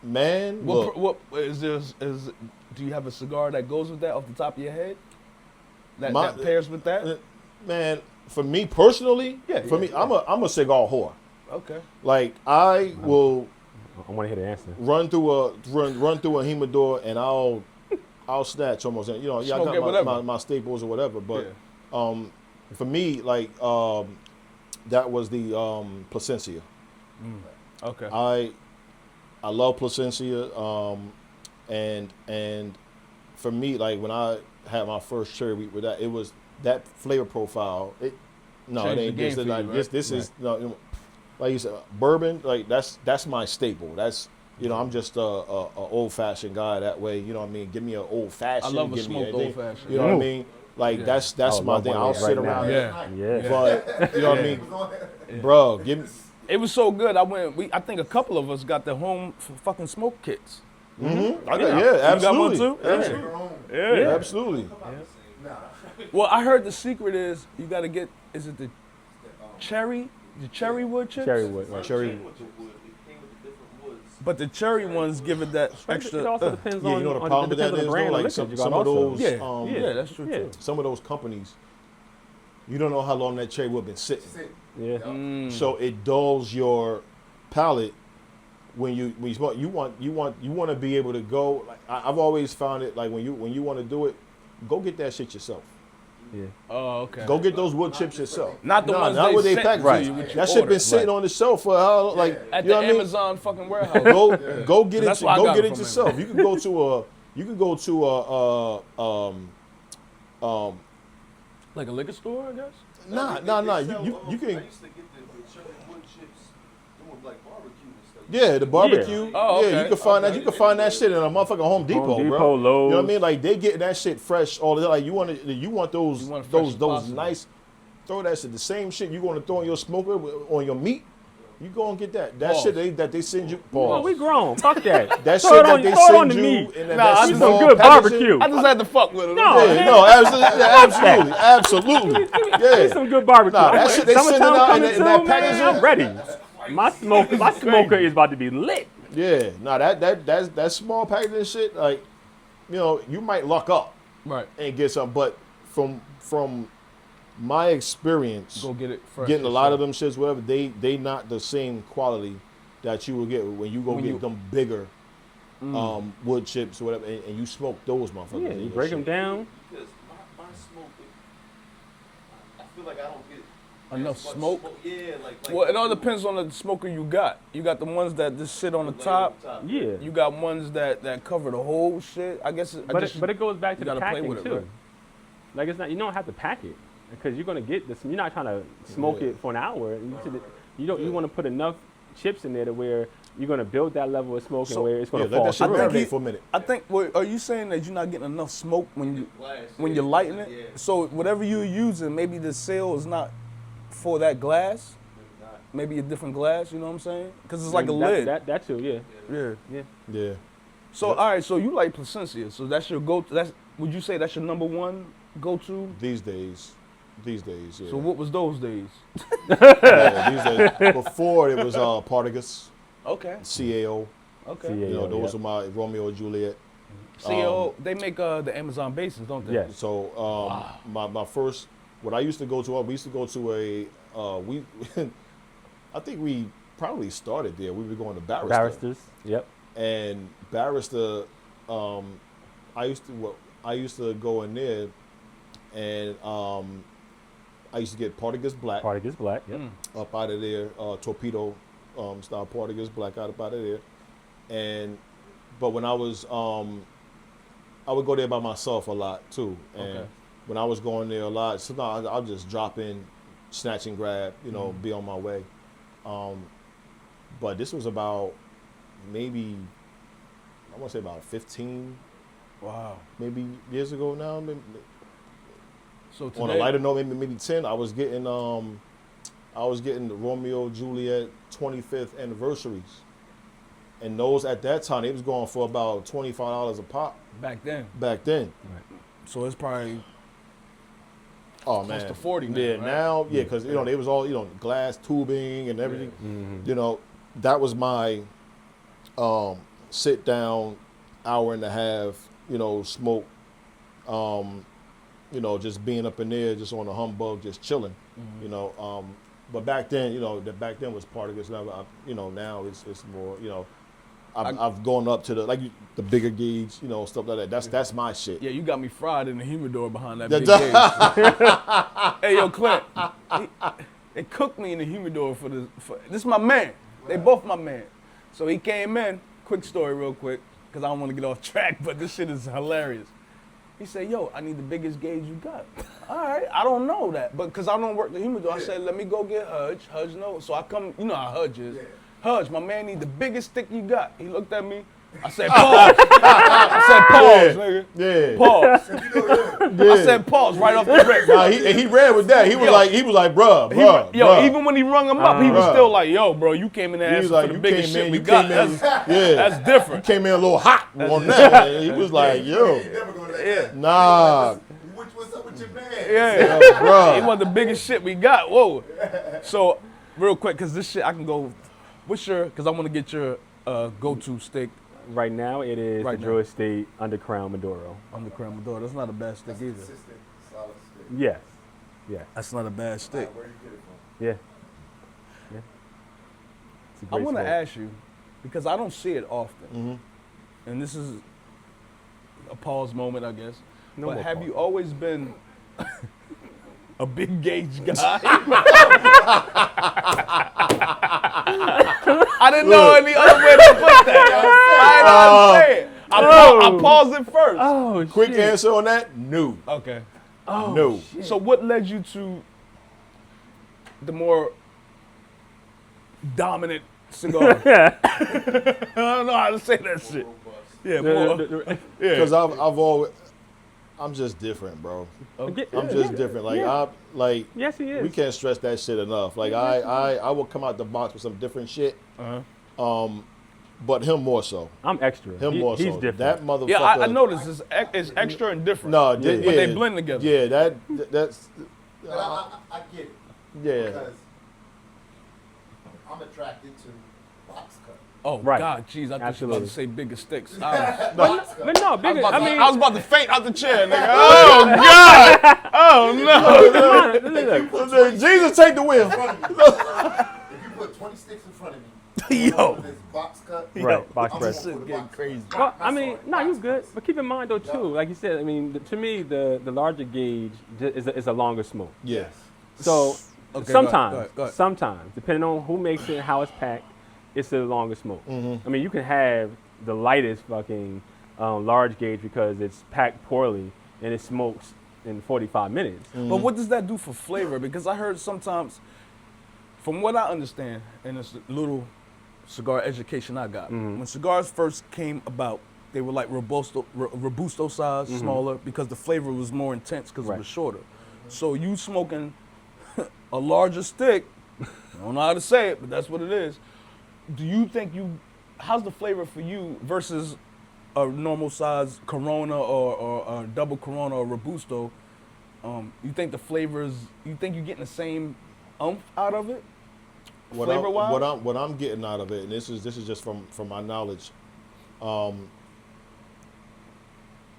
man, look, What is this? Do you have a cigar that goes with that off the top of your head? That pairs with that? man, for me personally, Yeah, for yeah, me, yeah. I'm a cigar whore. Okay. Like I will I want to hear the answer. run through a humidor and I'll snatch almost. You know, yeah, I Smoke it, got whatever. my staples or whatever. But Yeah. for me, like that was the Plasencia. Okay. I love Plasencia, and for me, like when I had my first cherry wheat with that, it was that flavor profile. It Changed the ain't game this. for you, Like right? this is no, like you said, bourbon. Like that's my staple. That's I'm just a old fashioned guy that way. You know what I mean? Give me an old fashioned. I love a give me smoked anything. old-fashioned. You know what I mean? Like that's I would my love thing. one of I'll those sit right now. around. Yeah. Yeah. But you know what I mean, bro? Give me. It was so good. I think a couple of us got the home fucking smoke kits. Mm-hmm. You Absolutely. got one too? Absolutely. Yeah. Absolutely. Well, I heard the secret is you got to get. Is it the cherry wood chips? Cherry wood. Right. Cherry. But the cherry ones give it that extra. It also depends Yeah, on, you know the on problem it with that depends is on the brand though, of like liquor you some got of also. those, yeah, that's true yeah. too. some of those companies, you don't know how long that cherry wood been sitting. Yeah. So it dulls your palate when you smoke. You want to be able to go. Like I've always found it like when you want to do it, go get that shit yourself. Yeah. Oh, okay. Go get those wood chips yourself. Not the ones not they what they sent pack. to Right. you, what you That shit ordered. been sitting on the shelf for how like At you know the what I mean? Amazon fucking warehouse. Go get That's it. where I Go got get it it from yourself. You can go to Like a liquor store, I guess. nah. You can. I used to get the cherry wood chips doing like barbecue and stuff. Yeah, the barbecue. Yeah. Oh, Yeah, okay. you can find that. You can find that shit in a motherfucking Home Depot, Depot, bro. Lowe's. You know what I mean? Like they get that shit fresh all the time. Like you want those You want it fresh as those possible. nice. Throw that shit. The same shit you going to throw on your smoker on your meat. You go and get that. That Pause. shit that they send you. Oh, Pause. we grown. Fuck that. That Throw shit it on- that they throw it on send to you me. in Nah, that I Need small some good packaging. barbecue. I just had to fuck with it. No, Yeah, man. no, absolutely. Need Yeah. some good barbecue. Nah, that shit they sending Summertime out in coming that- in that soon, man, packaging. I'm ready. My smoker is about to be lit. Yeah, no, that small packaging shit, like, you know, you might luck up Right. and get something, but from my experience, Go get it fresh. getting a lot of them shits, whatever, they not the same quality that you will get when you go When get you- them bigger wood chips or whatever, and you smoke those motherfuckers. Yeah, in you your break them shit. down. Because my smoke, I feel like I don't get Enough as much smoke? Yeah, like Well, it all depends on the smoker you got. You got the ones that just sit on the top. Yeah. You got ones that cover the whole shit. I guess. But it goes back to you the gotta play packing with it, too. right? Like it's not, you don't have to pack it because you're gonna get this. You're not trying to smoke Yeah. it for an hour. You want to put enough chips in there to where you're gonna build that level of smoke So- and where it's Yeah, gonna let fall that shit through. marinate for a minute. I think. Well, are you saying that you're not getting enough smoke when you're lighting it? Yeah. So whatever you're using, maybe the seal is not for that glass. Maybe a different glass. You know what I'm saying? Because it's like a lid. That too, yeah. Yeah. Yeah. So all right. So you like Placencia. So that's your go. Would you say that's your number one go to? These days, yeah. So what was those days? Yeah, these days. Before it was Partagas, Okay. CAO. Okay. CAO. You know, those yeah. are my Romeo and Juliet. CO, they make the Amazon bases, don't they? Yes. So my first, what I used to go to, we used to go to we, I think we probably started there. We were going to Barrister. Barristers. Yep. And Barrister, I used to go in there, and I used to get Partagas Black Party gets black. Yep. up out of there, torpedo style Partagas Black out of there, but when I was I would go there by myself a lot too, and Okay. when I was going there a lot, sometimes I'll just drop in, snatch and grab, be on my way. But this was about maybe, I want to say about 15, Wow. maybe years ago now. Maybe, So today, on a lighter note, maybe 10. I was getting the Romeo Juliet 25th anniversaries, and those at that time they was going for about $25 a pop back then. back then. So it's probably Oh close man, to 40 now, Yeah, right? now because they was all glass tubing and everything. Mm-hmm. That was my sit down hour and a half. Smoke. Just being up in there, just on a humbug, just chilling. But back then, back then was part of this. Now, now it's more. I've gone up to the bigger gauge, stuff like that. That's my shit. yeah, you got me fried in the humidor behind that big gauge. Hey, yo, Clint, they cooked me in the humidor for this is my man. They both my man. So he came in. Quick story, real quick, because I don't want to get off track, but this shit is hilarious. He said, yo, I need the biggest gauge you got. All right, I don't know that, but because I don't work the humidor, I said, let me go get Hudge. Hudge knows. So I come, you know how Hudge is. Hudge, my man need the biggest stick you got. He looked at me. I said, pause. I said, pause, nigga. Yeah. Pause. I said, pause right off the rip. Nah, he ran with that. He was like, bruh. Even when he rung him up, he was still like, yo, bro, you came in there asking for the biggest shit we got. That's different. You came in a little hot on that. He was like, yo. Nah. What's up with your man? Yeah, bruh. He was the biggest shit we got. Whoa. So, real quick, because this shit, I can go, because I want to get your go-to stick. Right now, it is the Garden State Undercrown Maduro. Undercrown Maduro. That's not a bad stick either. Consistent, solid stick. Yes. Yeah. That's not a bad stick. Where you get it from? Yeah. Yeah. It's a I great want to smoke. ask you, because I don't see it often, Mm-hmm. and this is a pause moment, I guess, No but more have pause. you always been a big gauge guy? I didn't know any other way to put that. I didn't know how to say it. I paused it first. Oh, Quick shit. answer on that? No. Okay. Oh, No. shit. So what led you to the more dominant cigar? I don't know how to say that shit. Yeah, more. Yeah. Because I've always, I'm just different, bro. Okay. I'm just different. Like Yes, he is. we can't stress that shit enough. Like I will come out the box with some different shit. But him more so. I'm extra. Him more He's so. different. That motherfucker. Yeah, I noticed it's extra and different. No, but they blend together. Yeah, that's. But I get it. Yeah. Because I'm attracted to box cut. Oh Right. God, jeez, I thought you were about Absolutely. to say bigger sticks. Box cut. But no, bigger. I was about to faint out the chair, nigga. Oh God! Oh no! Look. Jesus, take the wheel. If you put 20 sticks in front of me, Yo. this box cut. Right, box I'm press. going for the Getting box crazy. cut. Well, I That's mean, all. no, you Box good. cut. But keep in mind, though, too, like you said, I mean, to me, the larger gauge is a longer smoke. Yes. So Okay, sometimes, go ahead. sometimes, depending on who makes it, how it's packed, it's a longer smoke. Mm-hmm. I mean, you can have the lightest fucking large gauge because it's packed poorly and it smokes in 45 minutes. But what does that do for flavor? Because I heard sometimes, from what I understand, and it's a little cigar education I got, when cigars first came about, they were like Robusto size, smaller, because the flavor was more intense because it Right. was shorter. So you smoking a larger stick, I don't know how to say it, but that's what it is. Do you think how's the flavor for you versus a normal size Corona or a double Corona or Robusto? You think the flavors, you think you're getting the same oomph out of it? Flavor-wise? What I'm getting out of it, and this is just from my knowledge,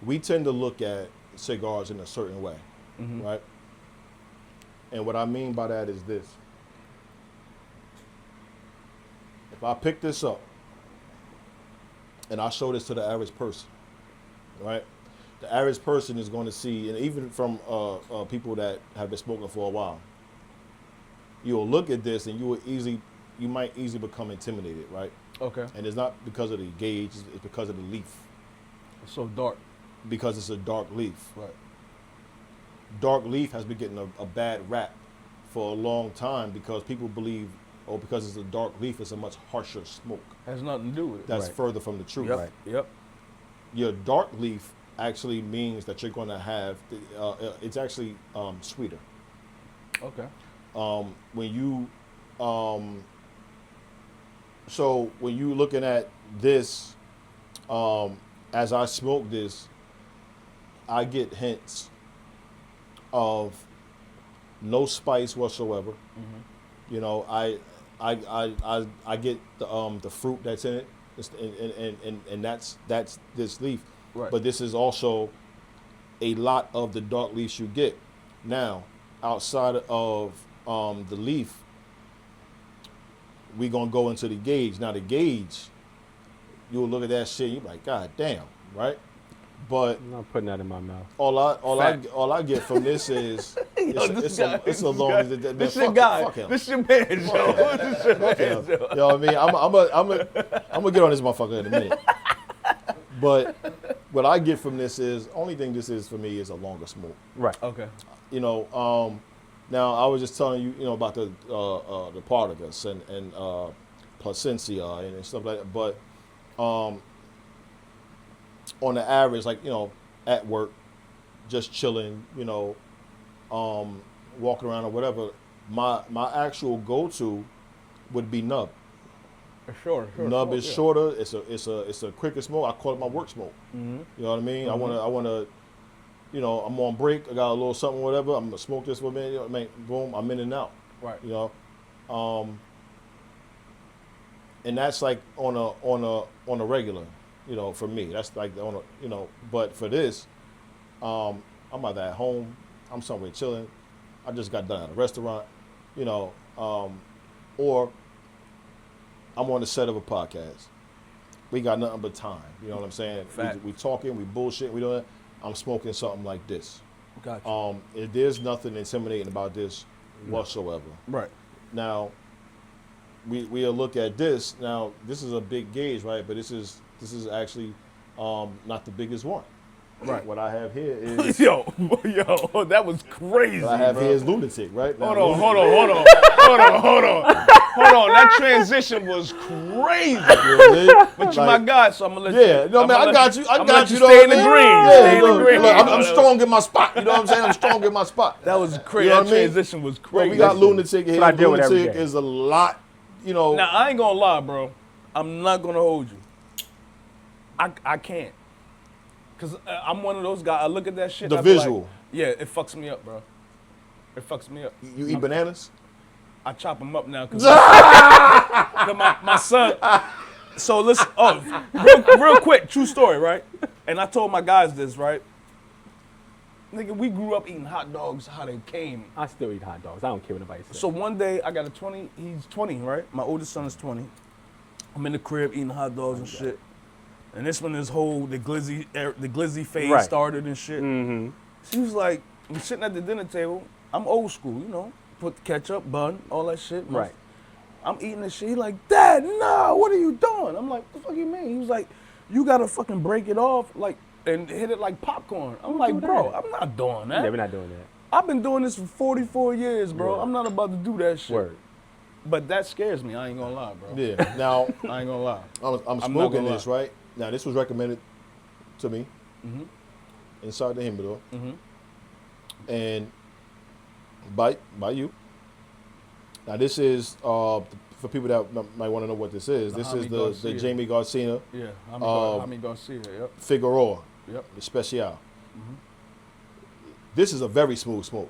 we tend to look at cigars in a certain way, right? And what I mean by that is this. If I pick this up and I show this to the average person, right? The average person is going to see, and even from people that have been smoking for a while, you'll look at this and you might easily become intimidated, right? Okay. And it's not because of the gauge, it's because of the leaf. It's so dark. Because it's a dark leaf. Right. Dark leaf has been getting a bad rap for a long time because people believe, because it's a dark leaf, it's a much harsher smoke. Has nothing to do with it. That's Right. further from the truth. Yep. Yep. Your dark leaf actually means that you're going to have, it's actually sweeter. Okay. When you, so when you looking at this, as I smoke this, I get hints of no spice whatsoever. You know, I get the fruit that's in it, and that's this leaf. Right. But this is also a lot of the dark leaves you get. Now, outside of the leaf, we gonna go into the gauge. Now the gauge, you'll look at that shit, you're like, God damn, right? But I'm not putting that in my mouth. all I get from this is it's a long. This your guy. Fuck him. This your man, Joe. This your man, You Joe. know what I mean? I'm gonna get on this motherfucker in a minute. But what I get from this is, only thing this is for me is a longer smoke. Right. Okay. You know, now I was just telling you, you know, about the Partagas and Placencia and stuff like that. But on the average, like, you know, at work, just chilling, you know, walking around or whatever, my actual go-to would be nub. Sure. Nub is shorter. It's a quicker smoke. I call it my work smoke. Mm-hmm. You know what I mean? Mm-hmm. I wanna, you know, I'm on break. I got a little something, whatever. I'm gonna smoke this for a minute. You know, man, boom, I'm in and out. Right. You know, and that's like on a regular. You know, for me, that's like on a, you know. But for this, I'm either at home, I'm somewhere chilling. I just got done at a restaurant, you know, or I'm on the set of a podcast. We got nothing but time. You know what I'm saying? We talking, we bullshit, we doing that. I'm smoking something like this. Gotcha. There's nothing intimidating about this whatsoever. Right. Now, we'll look at this. Now, this is a big gauge, right? But this is actually not the biggest one. Right. What I have here is yo, that was crazy. what I have bro. here is lunatic, right? Now, Hold on. That transition was crazy. You know what I mean? But you Like, my guy, so I'm gonna let you. yeah, no, man, I got you. I got you. Stay in the know green. what I mean? Stay in the look, green. look, I'm strong in my spot. You know what I'm saying? I'm strong in my spot. That was crazy. You know That what I mean? transition was Well, crazy. we got lunatic here. what I deal with every Lunatic day. is a lot, you know. Now I ain't gonna lie, bro. I'm not gonna hold you. I can't. Cause I'm one of those guys. I look at that shit. The I be like, visual. yeah, it fucks me up, bro. It fucks me up. You eat bananas? I chop them up now because my son. So listen, real quick, true story, right? And I told my guys this, right? Nigga, we grew up eating hot dogs how they came. I still eat hot dogs. I don't care what nobody says. So one day I got a 20. He's 20, right? My oldest son is 20. I'm in the crib eating hot dogs and shit. And this when this whole the glizzy phase Right. started and shit. Mm-hmm. She was like, I'm sitting at the dinner table. I'm old school, you know. Put ketchup, bun, all that shit. Right. I'm eating this shit. He like, Dad, no, what are you doing? I'm like, what the fuck you mean? He was like, you gotta fucking break it off like and hit it like popcorn. I'm like, bro, I'm not doing that. Yeah, we're not doing that. I've been doing this for 44 years, bro. Word. I'm not about to do that shit. Word. But that scares me. I ain't gonna lie, bro. Yeah. Now, I ain't gonna lie. I'm not smoking gonna this, right? Now, this was recommended to me Mm-hmm. inside the humidor. Mm-hmm. And by you. Now, this is, for people that might want to know what this is, this is Jaime the Garcia. Jamie Garcia Yeah, I'm Garcia, yep. Figueroa, Yep. the Special. Mm-hmm. This is a very smooth smoke.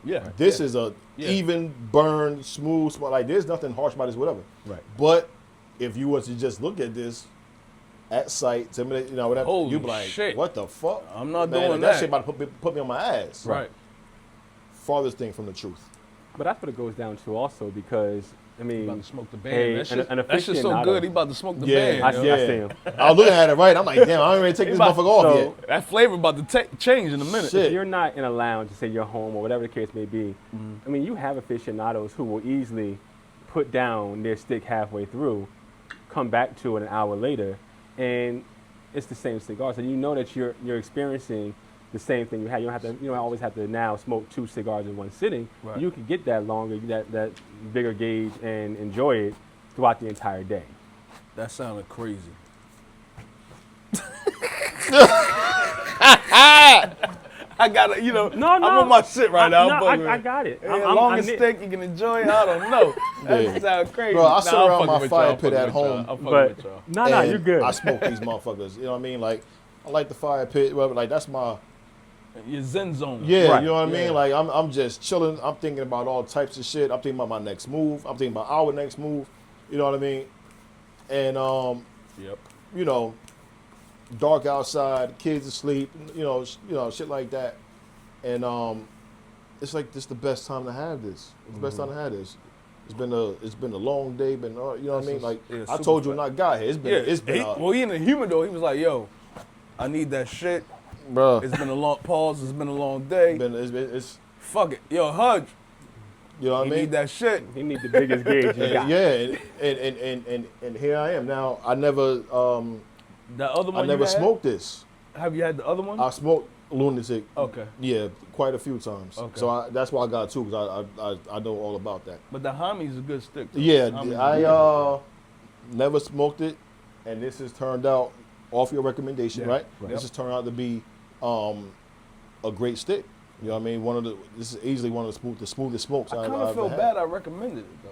Yeah. This yeah. is a Yeah. even burn, smooth smoke. Like, there's nothing harsh about this, whatever. Right. But if you was to just look at this at sight, you know, whatever, Holy you'd be like, shit. what the fuck? I'm not Man, doing that that. shit about to put me on my ass. Right. Farthest thing from the truth. But that's what it goes down to also because, I mean, He about to smoke the band. Hey, that shit, an that shit's so aficionado. good. He about to smoke the Yeah, band. I yo. see him. I was looking at it right. I'm like, damn, I ain't ready to take this about- motherfucker off so- yet. That flavor about to change in a minute. Shit. If you're not in a lounge, say your home or whatever the case may be, Mm-hmm. I mean, you have aficionados who will easily put down their stick halfway through, come back to it an hour later, and it's the same cigar. So you know that you're experiencing the same thing you had. You don't always have to now smoke 2 cigars in one sitting. Right. You can get that longer, that bigger gauge, and enjoy it throughout the entire day. That sounded crazy. I gotta, you know, No, I'm on my shit right now. No, I'm I got it. Hey, long as steak you can enjoy it, I don't know. That Yeah. sounds crazy. Bro, I sit I'm around fucking my with fire y'all, I'm pit at fucking with y'all, home. I'm fucking But with y'all. no, And you're good. I smoke these motherfuckers. You know what I mean? Like, I like the fire pit, whatever. Like, that's my, Your zen zone. yeah, Right. you know what I Yeah. mean? Like, I'm just chilling. I'm thinking about all types of shit. I'm thinking about my next move. I'm thinking about our next move. You know what I mean? And, Yep. you know, dark outside, kids asleep, you know, shit like that. And it's like this the best time to have this. It's the best time to have this. It's been a long day, you know what I mean? Like yeah, I super told you when fat. I got here, it's been Well, he in the humidor, he was like, yo, I need that shit. bro. It's been a long pause. It's been a long day. It's Fuck it. Yo, Hudge, you know what I you mean? need that shit. He needs the biggest gauge you got. Yeah, and here I am now. I never That other one I never you had? smoked this. Have you had the other one? I smoked Lunatic. Okay. Yeah, quite a few times. Okay. So that's why I got two, because I know all about that. But the Hami's a good stick. Too. Yeah, Hami's I never smoked it, and this has turned out off your recommendation, right? This has turned out to be a great stick. You know what I mean? This is easily one of the smoothest smokes I I've kind of ever feel had. bad I recommended it though.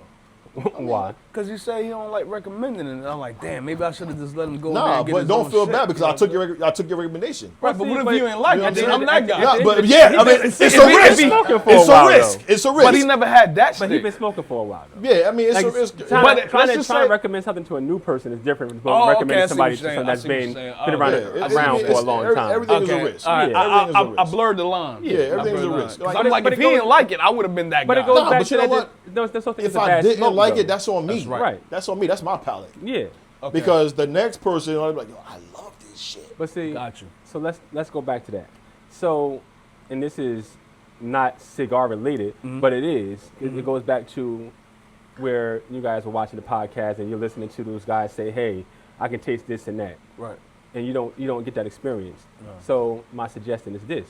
Why? Because you say he don't like recommending it, and I'm like, damn, maybe I should have just let him go. in there Nah, and get but his don't own feel shit, bad because you know I took what I'm your I took your recommendation. Right, but See, what if but you ain't like you know it? what I'm I'm that guy. Yeah, but yeah, I mean, it's a risk. smoking for It's a while, a risk. though. It's a risk. But he never had that But he's stick. been smoking for a while, though. Yeah, I mean, it's Like, a risk. trying But to let's just say- recommend something to a new person is different from Oh, okay, recommending I see somebody what to you're saying. someone I that's see what been you're saying. been around for a long time. Everything is a risk. All right, Yeah. Everything is a I risk. blurred the line. Yeah, everything is a I blurred the risk. line. 'Cause Like- I'm like, but if it he goes- didn't like it, I would have been that But guy. it goes Nah, back but to you know that. what? There's something If that's a I bad didn't smoke, like though. it, that's on me. That's right. Right. That's on me. That's my palate. Yeah. Okay. Because the next person, I'm like, yo, I love this shit. But see, Got you. so let's go back to that. So, and this is not cigar related, but it is. It goes back to where you guys were watching the podcast and you're listening to those guys say, "Hey, I can taste this and that," Right. and you don't get that experience. So my suggestion is this: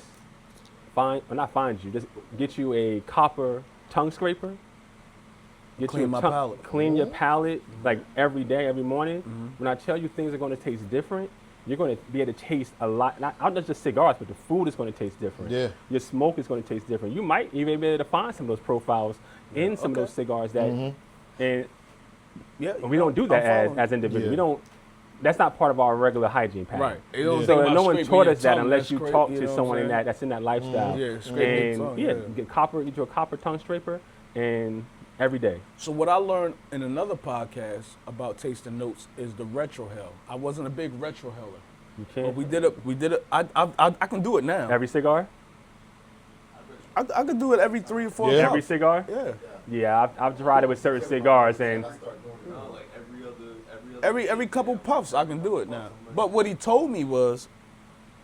just get you a copper tongue scraper. Clean my palate. Clean your palate like every day, every morning. When I tell you things are going to taste different, you're going to be able to taste a lot. Not just cigars, but the food is going to taste different. Yeah. Your smoke is going to taste different. You might even be able to find some of those profiles in some of those cigars that, and Yeah. we don't do that I'm following. as individuals. Yeah. We don't. That's not part of our regular hygiene pattern. Right. It don't Yeah. think So about no one scraping taught your us that tongue, unless that's you great, talk you to know what someone I'm in saying? that's in that lifestyle. Yeah, scrape your tongue, yeah. Get you a copper tongue scraper, and every day. So what I learned in another podcast about tasting notes is the retro hell. I wasn't a big retro heller, You but can't. we did it. I can do it now. Every cigar. I could do it every 3 or 4 Yeah. Every puffs. cigar. Yeah. Yeah, I've tried it with certain cigars, and I start doing it now, like every other. Every couple puffs, I can do it now. But what he told me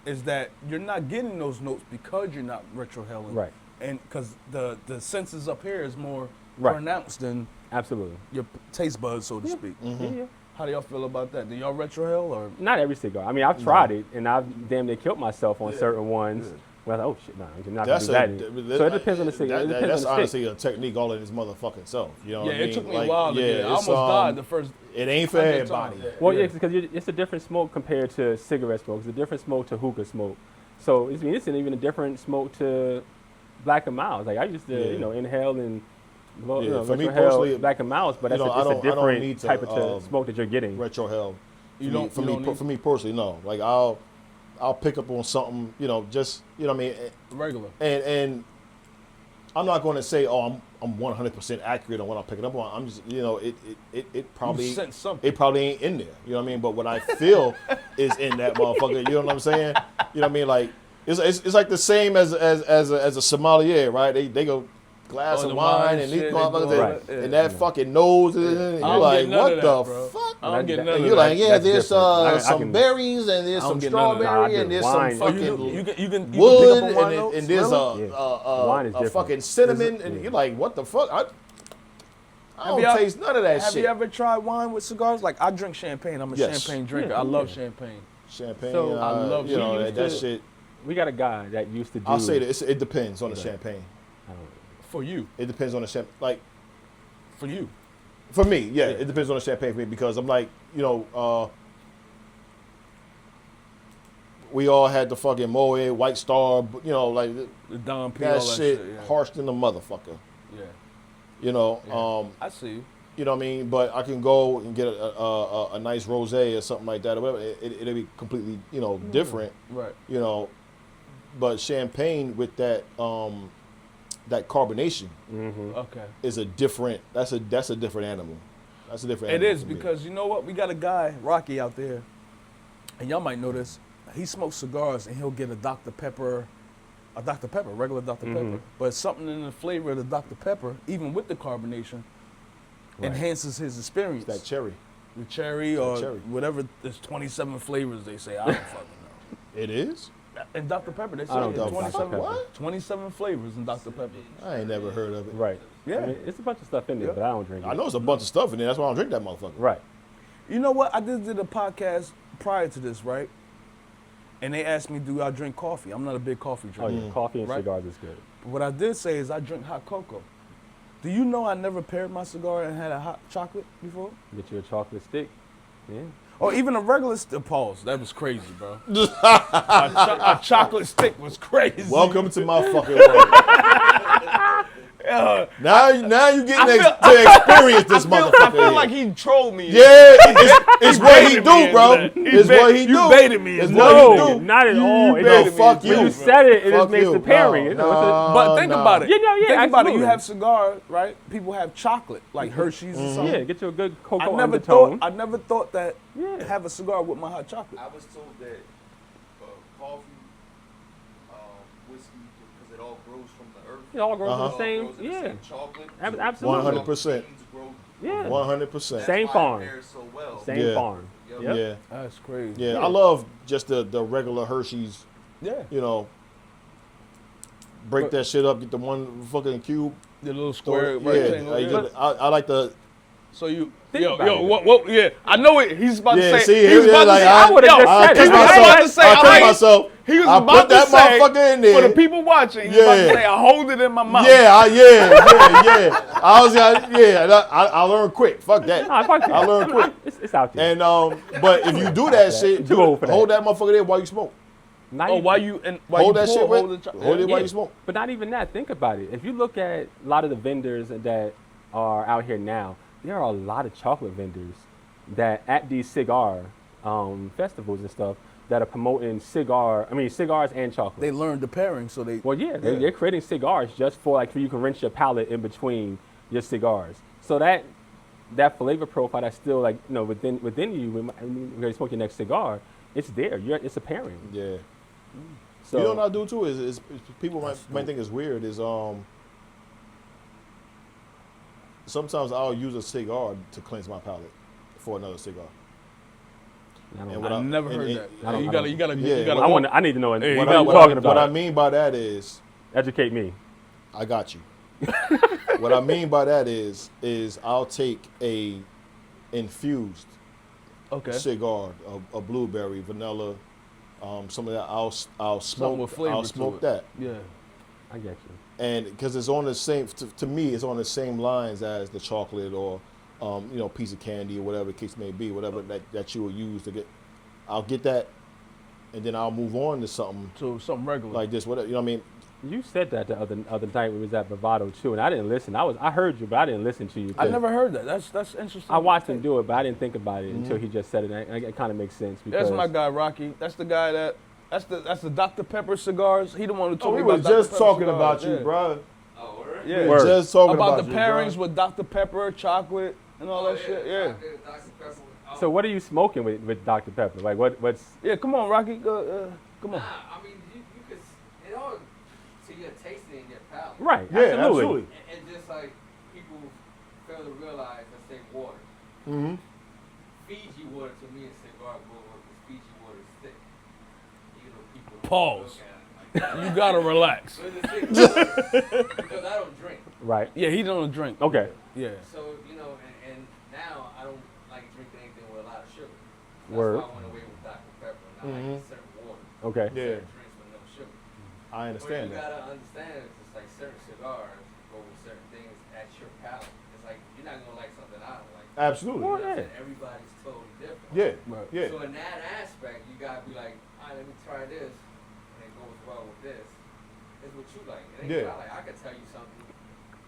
is that you're not getting those notes because you're not retro helling. Right. And because the senses up here is more Right. pronounced than absolutely. your taste buds, so to speak. Yeah. How do y'all feel about that? Do y'all retro hell or? Not every cigar. I mean, I've tried it, and I've damn near killed myself on certain ones. Well, oh shit, no, I'm not gonna do that. So it depends on the cigar. It depends That's on the stick. honestly a technique all in its motherfucking self. You know Yeah, what I mean? it took me a Like, while to get it. I it's, almost died the first. It ain't for 100 everybody. times. Well, yeah, because it's a different smoke compared to cigarette smoke. It's a different smoke to hookah smoke. So it's even a different smoke to Black and Milds. Like I used to, Yeah. inhale and blow, Yeah, for me inhale personally, Black and Milds, but you that's know, I it's a don't need different to, type of smoke that you're getting. Retro hell. You don't- For you me, don't need- for me personally, no. Like I'll pick up on something, just what I mean. Regular. And I'm not going to say, oh, I'm 100% accurate on what I'm picking up on. I'm just, it probably sense something. it probably ain't in there. You know what I mean? But what I feel is in that motherfucker. You know what I'm saying? You know what I mean? Like it's like the same as a sommelier, right? They go glass Oh, of the wine wine and shit, these they motherfuckers do all that. and that fucking nose. And you're don't like, get none what of the that, bro. fuck? I don't get none And of you're that. like, yeah, That's there's different. I some can- berries and there's I don't some get none of that. strawberry Nah, I and do. there's Wine. some Oh, fucking you can pick wood up on wine and notes? there's Really? Wine is a different. fucking cinnamon Is it? and you're like, what the fuck? I Have don't y'all- taste none of that Have shit. you ever tried wine with cigars? Like I drink champagne. I'm a Yes. champagne drinker. Yeah, I love yeah. champagne. Champagne, So, I love you know used that to- shit. We got a guy that used to do. I'll say this: it depends on the champagne. For you. It depends on the champagne. Like For you. for me, yeah, it depends on the champagne for me because I'm like, we all had the fucking Moet, White Star, like The Don P. that all shit yeah. harsh than the motherfucker. Yeah. Yeah. I see you. You know what I mean? But I can go and get a nice rosé or something like that or whatever. It'll be completely, different. Right. But champagne with that that carbonation Okay. is a different. That's a different animal. That's a different. It animal is for me. because you know what? We got a guy, Rocky, out there, and y'all might know this. He smokes cigars and he'll get a Dr. Pepper, regular Dr. Pepper. But something in the flavor of the Dr. Pepper, even with the carbonation, enhances his experience. That cherry. The cherry or cherry. whatever. There's 27 flavors they say. I don't fucking know. It is. And Dr. Pepper, they say I don't there's know Dr. 27, Pepper. 27 flavors in Dr. Pepper. I ain't never heard of it. Right. Yeah. I mean, it's a bunch of stuff in there, Yeah. but I don't drink it. I know there's a bunch of stuff in there. That's why I don't drink that motherfucker. Right. You know what? I just did a podcast prior to this, right? and they asked me, do I drink coffee? I'm not a big coffee Oh drinker. yeah, coffee and Right. cigars is good. But what I did say is I drink hot cocoa. Do you know I never paired my cigar and had a hot chocolate before? Get you a chocolate stick. Yeah. Or even a regular pause. That was crazy, bro. a chocolate stick was crazy. Welcome to my fucking world. Now you getting to experience this motherfucker. I feel here. like he trolled me. Yeah, it's what he do, bro. It's what he do. You baited me. It's into what that. he No, do. not at all. It No, don't- fuck when you. you said it, it Fuck just makes you. the pairing. No, You know, it's a- But think about it. Yeah, Think about it. absolutely. You have cigars, right? People have chocolate, like Hershey's or something. yeah, get you a good I cocoa never undertone. thought that Yeah. have a cigar with my hot chocolate. I was told that coffee, whiskey, because it all grows from the earth. It all grows in Uh-huh. the same. Grows in the Yeah, same chocolate. absolutely. 100%. Beans grow- Yeah. 100%. That's Same why it farm. pairs so well. Same Yeah. farm. Yep. Yep. Yeah, That's crazy. yeah. I love just the regular Hershey's. Yeah. You know, break that shit up. Get the one fucking cube. The little Throw square it- rectangle. yeah, Yeah. I like the. So you, Think about it. what, yeah, I know it. He's about Yeah, to say. see, He's yeah, about like, to say. I would've just I said catch it. He was myself. about to say, I I catch like- myself. He was I about put to that say, motherfucker in there. for the people watching, he's about to Yeah. say, I hold it in my mouth. Yeah. I learned quick. Fuck that. Nah, fuck that. I learned quick. It's out there. And but if you do that shit, Too old for that. hold that motherfucker there while you smoke. Not Oh, even- why you and why Hold you that pull, shit hold right. the cho- Hold it while Yeah. you smoke. But not even that. Think about it. If you look at a lot of the vendors that are out here now, there are a lot of chocolate vendors that at these cigar festivals and stuff that are promoting cigars and chocolate. They learned the pairing, so they. Well, yeah, they're creating cigars just for like so you can rinse your palate in between your cigars. So that flavor profile that's still like within you when you smoke your next cigar, it's there. It's a pairing. Yeah. So You know what I do too is people might think it's weird is sometimes I'll use a cigar to cleanse my palate for another cigar. I don't And know. what I never heard and- that. I don't- you I gotta, Yeah, I need to know what Hey, you're you got- talking about. What I mean by that is, Educate me. I got you. What I mean by that is I'll take a infused Okay. cigar, a blueberry, vanilla, some of that. I'll smoke. with flavor I'll to smoke it. that, Yeah. I get you. and because it's on the same. To me, it's on the same lines as the chocolate or piece of candy or whatever the case may be, whatever that you will use to get. I'll get that, and then I'll move on to something So something regular. like this. Whatever, you know what I mean? You said that the other night we was at Bravado too, and I didn't listen. I heard you, but I didn't listen to you. I never heard that. That's interesting. I watched him do it, but I didn't think about it until he just said it. And it kind of makes sense because That's my guy, Rocky. That's the guy that's the Dr. Pepper cigars. He the one who told me we about were just Dr. Pepper talking cigars. about you, Yeah. bro. Oh, word? Yeah. We were just talking About about the you, pairings bruh. with Dr. Pepper, chocolate, and all that shit. Yeah. Dr. Pepper. So what are you smoking with Dr. Pepper? Like what's Yeah, come on, Rocky. Come on. I mean, you could, it all to your tasting and your palate. right? Yeah, absolutely. And just like people fail to realize, let's say water. Mm-hmm. Fiji water to me is cigar gold because Fiji water is thick. Even though people don't Pause. look at it like that. You gotta relax. But it's thick water because I don't drink. Right. Yeah, he don't drink. Okay. Yeah. So, and now I don't like drinking anything with a lot of sugar. That's Word. why I went away with Dr. Pepper and I like certain water. Okay. Yeah, Certain drinks with no sugar. I But understand you that. gotta understand it's just like certain cigars go with certain things at your palate. It's like you're not gonna like something I don't like. Absolutely. Well, You know what I'm yeah. saying? Everybody's totally different. Yeah, Right. yeah. So in that aspect, you gotta be like, all right, let me try this, and it goes well with this. It's what you like. It ain't Yeah. what I like. I can tell you something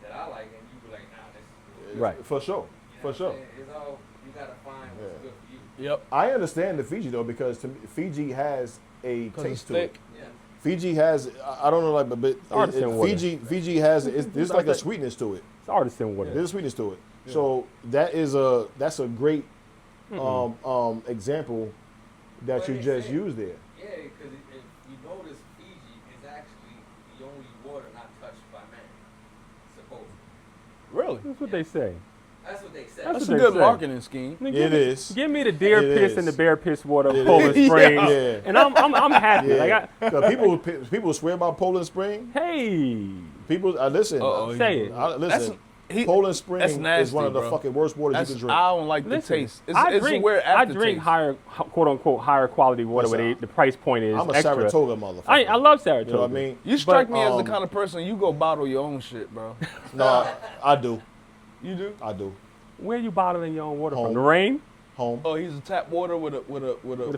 that I like, and you be like, nah, this is good. Right. For sure. You know For what I'm sure. saying? It's all you gotta find what's Yeah. good for you. Yep. I understand the Fiji though because to me, Fiji has a Because it's taste to thick. it. Yeah. Fiji has I don't know like but artisan water. Fiji has there's like a sweetness to it. It's artisan water. There's a sweetness to it. So that's a great example that But you they just say- used there. Yeah, because if you notice, Fiji is actually the only water not touched by man, supposedly. Really? That's what they say. That's what they said. That's That's what a they good say. marketing scheme. Nigga, It is. Give me the deer It piss is. and the bear piss water of It Poland is. Springs, Yeah. and I'm happy. Yeah. Like People swear by Poland Spring. hey, People listen. Uh-oh. say it. Listen. Poland Spring that's is nasty, one of the bro. fucking worst waters you can drink. I don't like Listen, the taste. It's I a weird I aftertaste. drink higher, quote unquote, higher quality water Listen, where the price point is I'm a extra. Saratoga motherfucker. I love Saratoga. You know what I mean? You strike me as the um, kind of person you go bottle your own shit, bro. No, I do. You do? I do. Where you bottling your own water Home. from? The rain? Home. Oh, he's a tap water with a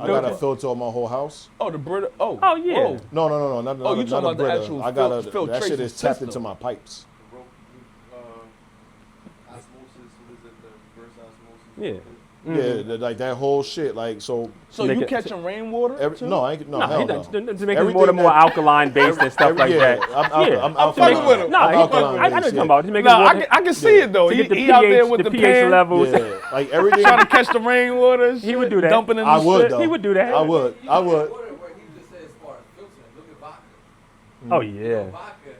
I got a filter on my whole house. Oh, the Brita. Oh. Oh, yeah. Whoa. No. Not, Oh, you not talking a about the Brita. actual I got that filtration shit is tapped system. into my pipes. Osmosis, what is it, the first osmosis? Yeah. Yeah, like that whole shit. Like so. So Make you it- catching rainwater? too? No, I ain't. No, No, hell he no. does, to make his Everything water more that- alkaline based and stuff like yeah, that. I'm I'm fucking with him. No, I'm he, alkaline I know what based, you're talking about. To make his Nah, water, I can see it though. to He, get the he pH, out there with the the pH pan, levels. Yeah, like everything. trying to catch the rainwater. and He shit, would do that. Dumping in I the would shit. though. He would do that. I would. I would. Water where he just said as far as filtering. Look at vodka. Oh, You know, yeah. vodka,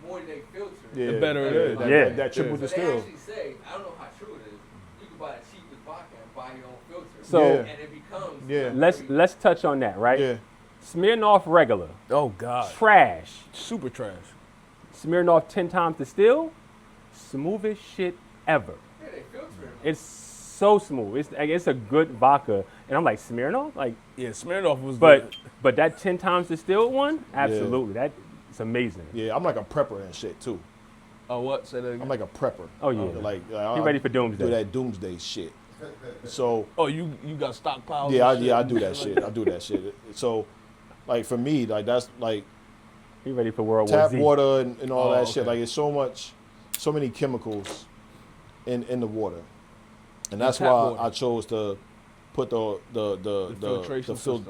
the more they filter, Yeah, The better it is. Yeah. That triple So they distill. actually say, I don't know how true it is, you can buy the cheapest vodka and buy your own filter. So- Yeah. And it becomes Yeah. Let's touch on that, right? Yeah. Smirnoff regular, Oh God. trash. Super trash. Smirnoff 10 times distilled, smoothest shit ever. Yeah, they filter it. It's so smooth. It's a good vodka, and I'm like Smirnoff, like, Yeah, Smirnoff was. but that 10 times distilled one, absolutely, that it's amazing. Yeah, I'm like a prepper and shit too. Oh what? Say that again. I'm like a prepper. Oh, yeah. Like You ready for doomsday? Do that doomsday shit. So Oh, you got stockpiles. yeah, and shit? I do that shit. I do that shit. So, like for me, like that's like You ready for World War tap Z? water and all Oh, that shit. okay. Like it's so many chemicals in the water, and that's tap why water. I chose to put the filtration system.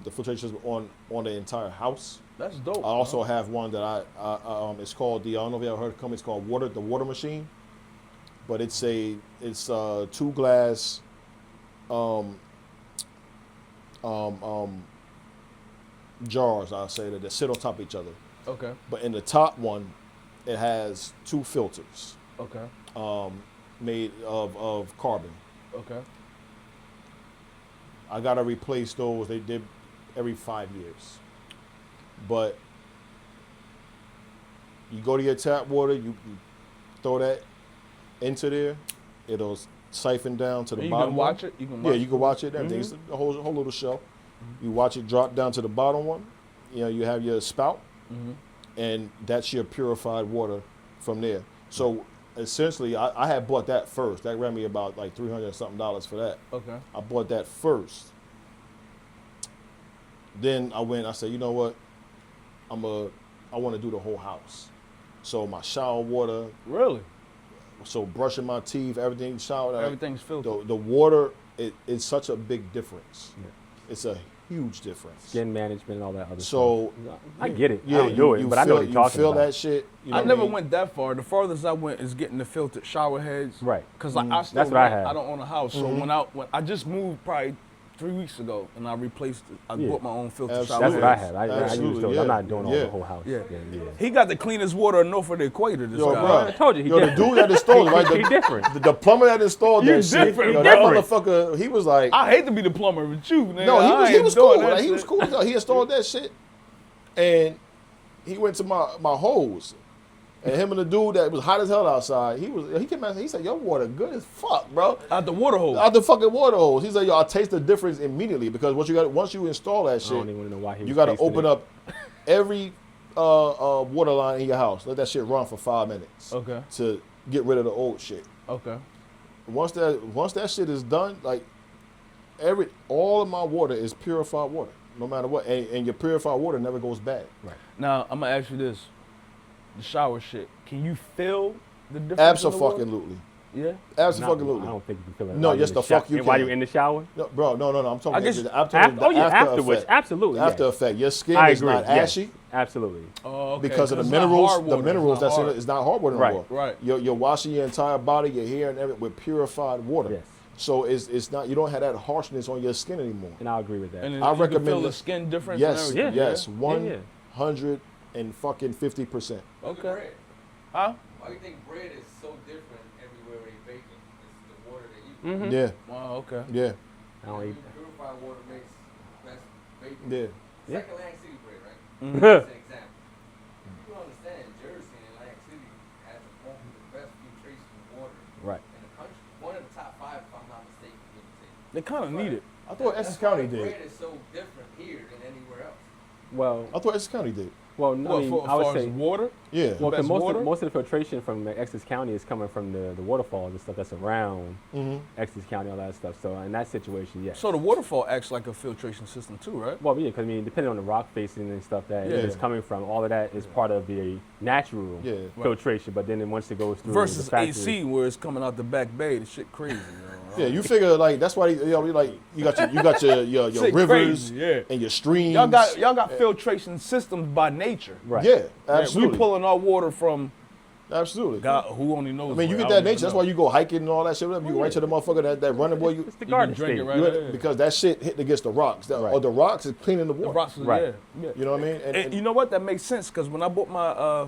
the filtration system on the entire house. That's dope. I also have one that I it's called I don't know if you ever heard of the company. It's called the water machine, but it's 2 glass jars, I'll say, that sit on top of each other. Okay. But in the top one, it has 2 filters Okay. made of carbon. Okay. I gotta replace those. They did every 5 years. But you go to your tap water, you throw that into there, it'll siphon down to the And you bottom. can watch it. You can. Yeah, Watch you can watch it. Everything. It's a whole little show. You watch it drop down to the bottom one. You know, you have your spout, and that's your purified water from there. So essentially, I had bought that first. That ran me about like $300 and something for that. Okay. I bought that first. Then I said, you know what? I want to do the whole house. So my shower water, Really? so brushing my teeth, everything, shower, Everything's filtered. the water, it's such a big difference. Yeah. It's a huge difference. Skin management and all that other So, stuff. I get it. Yeah, I don't do it, you but I know what you you're talking feel about. that shit. You know I what never mean? went that far. The farthest I went is getting the filtered shower heads. Right. Cause like I still That's what I rent. had. I don't own a house, so when I just moved probably 3 weeks ago, and I replaced it. I Yeah. bought my own filtered Absolutely. shower That's what I heads. had. I use Absolutely, those. yeah. I'm not doing all Yeah. the whole house. Yeah. Yeah. He got the cleanest water north of the equator. This Yo, guy. bro. I told you he Yo, the different. dude that installed it, right? He different. The plumber that installed You that shit. different, Yo, bro. that motherfucker, he was like, I hate to be the plumber with you, nigga. no, I he ain't was doing cool. that Like, he was shit. cool. He installed that shit, and he went to my hose, and him and the dude that was hot as hell outside. He came out. He said, "Your water good as fuck, bro." Out the water hole. Out the fucking water hose. He's like, "Yo, I taste the difference immediately because once you install that I don't shit, even know why he you was got to tasting open it. up every water line in your house. Let that shit run for 5 minutes Okay. to get rid of the old shit. Okay. Once that shit is done, like all of my water is purified water, no matter what, and your purified water never goes bad. Right. Now I'm gonna ask you this: the shower shit. Can you feel the difference? in the water? Absolutely, Yeah. absolutely. I don't think you can feel it. No, while yes, you're the in the fuck you While can. you're in the shower? No, bro, no. I'm talking. I guess- I'm talking the Afterwards, effect. absolutely. After yes. effect. Your skin I is agree. not yes, ashy absolutely. Oh, okay. because of the It's not minerals. hard The water. minerals It's not that's in hard. it is not hard water Right. no more. Right. You're washing your entire body, your hair, and everything with purified water. Yes. So it's not. You don't have that harshness on your skin anymore. And I agree with that. And then I you can recommend feel the it. skin difference. Yes, And everything. yes, Yeah. 150%. Look at Okay. bread. Huh? Why do you think bread is so different everywhere where they bake it? It's the water they use. Yeah, Wow. Okay. yeah, I don't eat. Purified water makes best bacon. yeah. Yeah. Second Atlantic City bread, right? Mhm. That's an example. You don't understand, Jersey and Atlantic City has the They kind of need it. I thought Essex That's why County the did. bread is so different here than anywhere else. Well, I thought Essex County did. well, What, I mean, for, I would far as say, water? Yeah. well, 'cause best water? most of the filtration from Essex County is coming from the waterfalls and stuff that's around Essex County, all that stuff. So in that situation, yes. So the waterfall acts like a filtration system too, right? Well, yeah, because I mean, depending on the rock facing and stuff that Yeah. it's coming from, all of that is part of the natural Yeah. filtration. But then once it goes through Versus the factory, AC, where it's coming out the back bay, the shit crazy. Yeah, you figure like that's why like you got your Shit rivers crazy, yeah. and your streams. Y'all got filtration systems by nature. right? Yeah, Yeah, absolutely. we pulling our water from Absolutely. God, who only knows. I mean, you where. get I that don't nature. even That's know. why you go hiking and all that shit. You go right to the motherfucker that running boy. It's the You Garden can drink State. it right. Because that shit hitting against the rocks. Or the rocks is cleaning the water. The rocks, Right. yeah. You know what I mean? And you know what? That makes sense because when I bought my,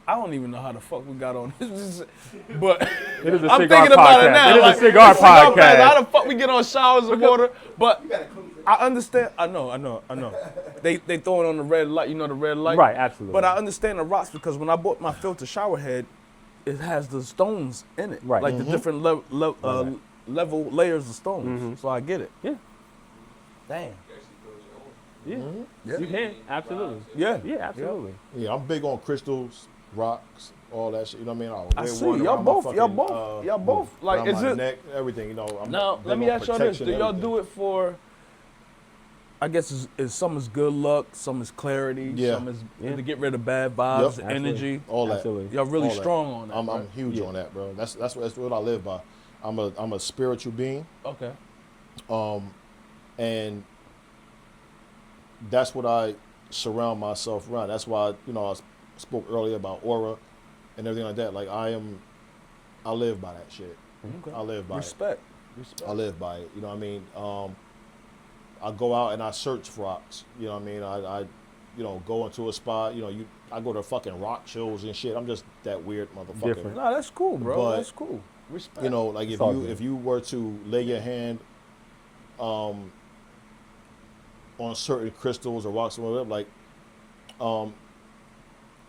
I don't even know how the fuck we got on this, but It is a I'm cigar thinking about it podcast. now. It is like, a cigar podcast. How the fuck we get on showers of water? But I understand. I know. They throw it on the red light. You know the red light. Right, absolutely. But I understand the rocks because when I bought my filter shower head, it has the stones in it, Right. like the different level layers of stones. So I get it. Yeah. Damn. Yeah. Yeah. You can absolutely. Yeah. Yeah, absolutely. Yeah, I'm big on crystals, rocks, all that shit. You know what I mean? I wear see. one Y'all around my both. fucking, Y'all both. Like, around is my it? neck, everything. You know. I'm Now, big let me on ask y'all this: protection, do y'all everything. do it for? I guess is some is good luck, some is clarity, Yeah. some is Yeah. to get rid of bad vibes, Yep. energy. All that. Absolutely. Y'all really All that. strong on that. I'm right? huge on that, bro. That's what I live by. I'm a spiritual being, Okay. and that's what I surround myself around. That's why I spoke earlier about aura and everything like that. Like I live by that shit. Okay. I live by it. Respect. I live by it. You know what I mean? I go out and I search for rocks. You know what I mean? I go into a spot. I go to fucking rock shows and shit. I'm just that weird motherfucker. Different. No, that's cool, bro. But, that's cool. Respect. Like It's all good. if you were to lay your hand on certain crystals or rocks or whatever, like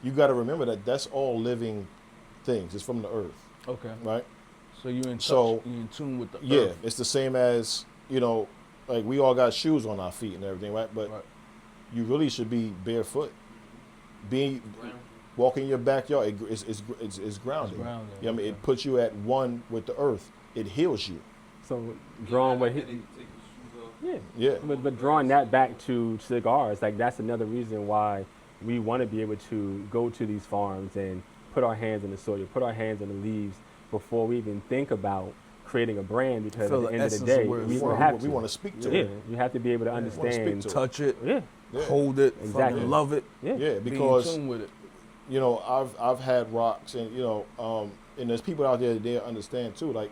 you got to remember that that's all living things. It's from the earth, Okay. right? So you in touch, So, you in tune with the Yeah, earth. it's the same as like we all got shoes on our feet and everything, right? But Right. you really should be barefoot. Walking in your backyard, it's grounding. grounding, You know what I mean? okay. It puts you at one with the earth. It heals you. So drawing what he, yeah. Yeah. But drawing that back to cigars, like that's another reason why we want to be able to go to these farms and put our hands in the soil, put our hands in the leaves before we even think about creating a brand. Because Feel at the the end of the essence of day, where it's we from. have We to. want to speak to Yeah, it. you have to be able to speak understand. to it. Touch it, Yeah, Yeah. hold it, Exactly. fucking love it, yeah. Yeah, be in because tune with it. I've had rocks and and there's people out there that they understand too. Like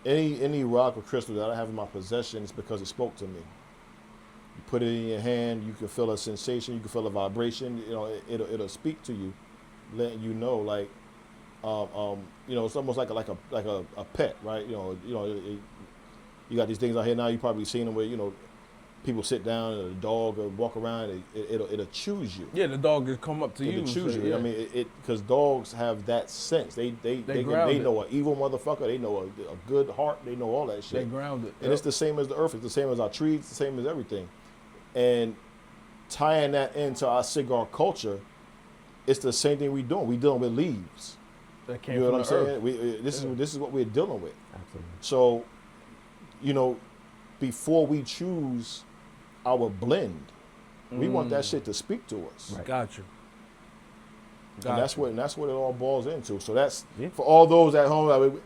any rock or crystal that I have in my possession is because it spoke to me. You put it in your hand, you can feel a sensation, you can feel a vibration. It'll speak to you, letting you know like it's almost like a pet, right? You got these things out here now. You probably seen them where people sit down and a dog or walk around. And it'll choose you. Yeah, the dog just come up to you. It'll and choose say, you. yeah. I mean, because dogs have that sense. They grounded. know an evil motherfucker. They know a good heart. They know all that shit. They grounded. And it's the same as the earth. It's the same as our trees. It's the same as everything. And tying that into our cigar culture, it's the same thing we doing. We dealing with leaves. That came You know from what I'm the saying? earth. This is what we're dealing with. Absolutely. So, before we choose our blend, we want that shit to speak to us. Right. Got you. And that's what it all boils into. So that's Yeah. for all those at home. I mean,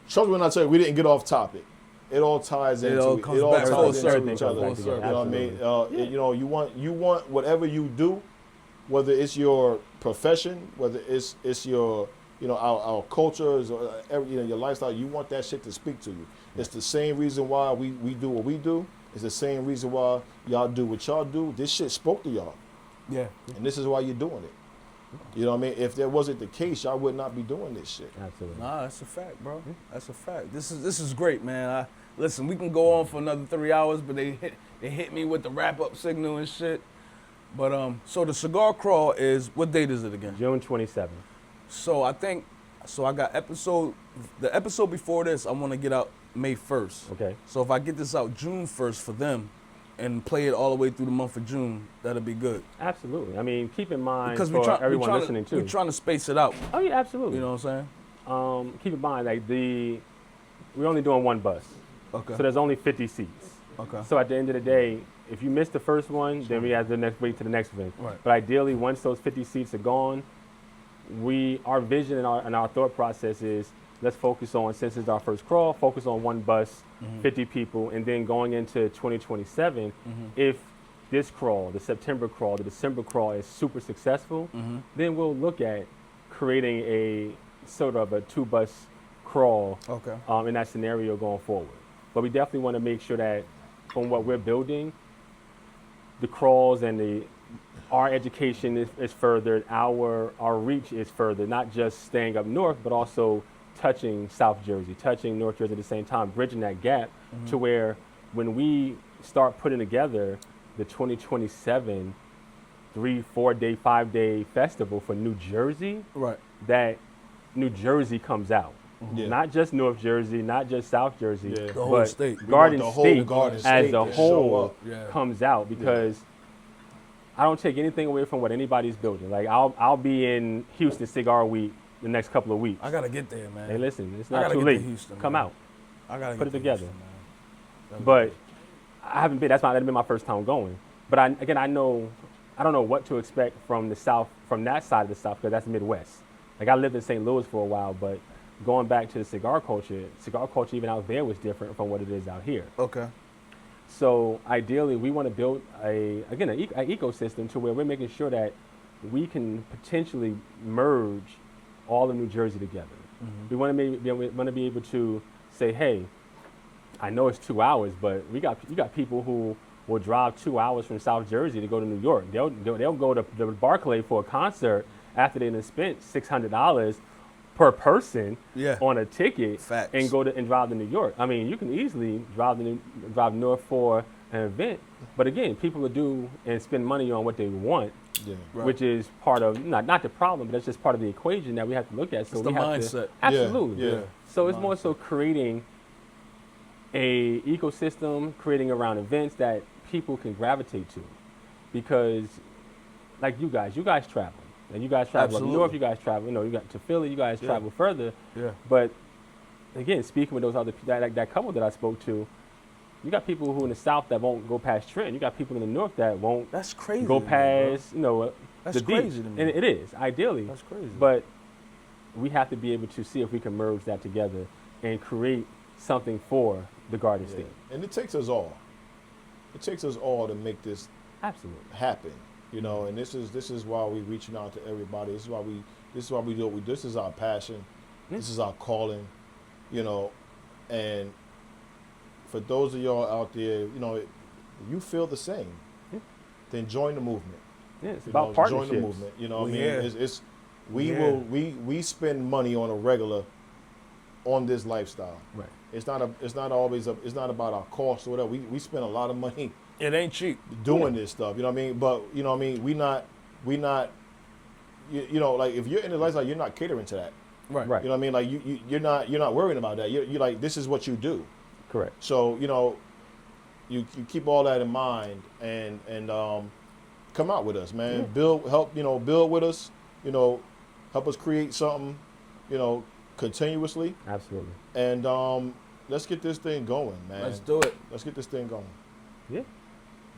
trust me when I tell you, we didn't get off topic. It all ties It into all it. comes It all back full ties into circle. each other. Full Full circle. circle. You know what I mean? Absolutely. You want whatever you do, whether it's your profession, whether it's your our cultures or your lifestyle. You want that shit to speak to you. It's the same reason why we do what we do. It's the same reason why y'all do what y'all do. This shit spoke to y'all, Yeah. and this is why you're doing it. You know what I mean? If that wasn't the case, y'all would not be doing this shit. Absolutely. Nah, that's a fact, bro. That's a fact. This is great, man. Listen, we can go on for another 3 hours, but they hit me with the wrap up signal and shit. But so the cigar crawl is, what date is it again? June 27th. So I got the episode before this. I want to get out May 1st. Okay. So if I get this out June 1st for them and play it all the way through the month of June, that'll be good. Absolutely. I mean, keep in mind Because for everyone listening too. We're trying to space it out. Oh yeah, absolutely. You know what I'm saying? Keep in mind, like we're only doing one bus, Okay. so there's only 50 seats. Okay. So at the end of the day, if you miss the first one, then we have to wait to the next event. Right. But ideally, once those 50 seats are gone, our vision and our thought process is let's focus on, since it's our first crawl, focus on one bus, 50 people, and then going into 2027, if this crawl, the September crawl, the December crawl is super successful, then we'll look at creating a sort of a 2-bus crawl Okay. in that scenario going forward. But we definitely want to make sure that from what we're building, the crawls and our education is furthered, our reach is furthered, not just staying up north, but also touching South Jersey, touching North Jersey at the same time, bridging that gap to where when we start putting together the 2027 3-4 day, 5-day festival for New Jersey, Right. that New Jersey comes out. Yeah. Not just North Jersey, not just South Jersey, Yeah. The whole but state. We Garden want the whole State Garden as State a to show whole up. Yeah. comes out, because I don't take anything away from what anybody's building. Like I'll be in Houston Cigar Week the next couple of weeks. I gotta get there, man. Hey, listen, it's I not gotta too get late. to Houston, Come man. out. I gotta Put get it to together. Houston, man. But I haven't been. That'd been my first time going. But I don't know what to expect from the South, from that side of the South, because that's Midwest. Like I lived in St. Louis for a while, but going back to the cigar culture even out there was different from what it is out here. Okay. So ideally, we want to build an ecosystem to where we're making sure that we can potentially merge all of New Jersey together. We want to be able to say, hey, I know it's 2 hours, but you got people who will drive 2 hours from South Jersey to go to New York. They'll go to the Barclay for a concert after they have spent $600 per person Yeah. on a ticket. Facts. And drive to New York. I mean, you can easily drive north for an event, but again, people will do and spend money on what they want, Yeah. Right. which is part of not the problem, but that's just part of the equation that we have to look at. So It's we the have mindset. to absolutely. Yeah. So it's more so creating a ecosystem, creating around events that people can gravitate to, because like you guys travel. And you guys travel Absolutely. up north, you guys travel, you got to Philly, you guys travel further. Yeah. But again, speaking with those other that couple that I spoke to, you got people who in the South that won't go past Trenton. You got people in the North that won't That's crazy. go to me, bro. past, That's the crazy beach. to me. And it is, ideally. That's crazy. But we have to be able to see if we can merge that together and create something for the Garden State. And it takes us all. It takes us all to make this Absolutely. happen. And this is why we're reaching out to everybody. This is why we do what we do. This is our passion. This is our calling. And for those of y'all out there, you feel the same, then join the movement. Yeah, it's about partnerships. Join the movement. You know what I mean? Yeah. We spend money on a regular on this lifestyle. Right. It's not about our cost or whatever. We spend a lot of money It ain't cheap. doing this stuff. You know what I mean? But we not like if you're in the lifestyle, you're not catering to that. Right. Right. You know what I mean? Like you're not worrying about that. You're like, this is what you do. Correct. So you keep all that in mind and come out with us, man. Yeah. Help build with us. Help us create something. Continuously. Absolutely. And let's get this thing going, man. Let's do it. Let's get this thing going. Yeah.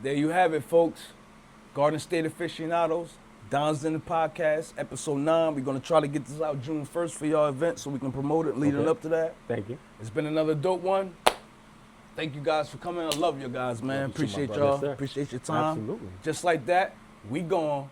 There you have it, folks. Garden State Aficionados, Don's in the podcast, episode 9. We're going to try to get this out June 1st for y'all event so we can promote it leading Okay. up to that. Thank you. It's been another dope one. Thank you guys for coming. I love you guys, man. Love you too, my Appreciate brother. y'all. Yes, sir. Appreciate your time. Absolutely. Just like that, we gone.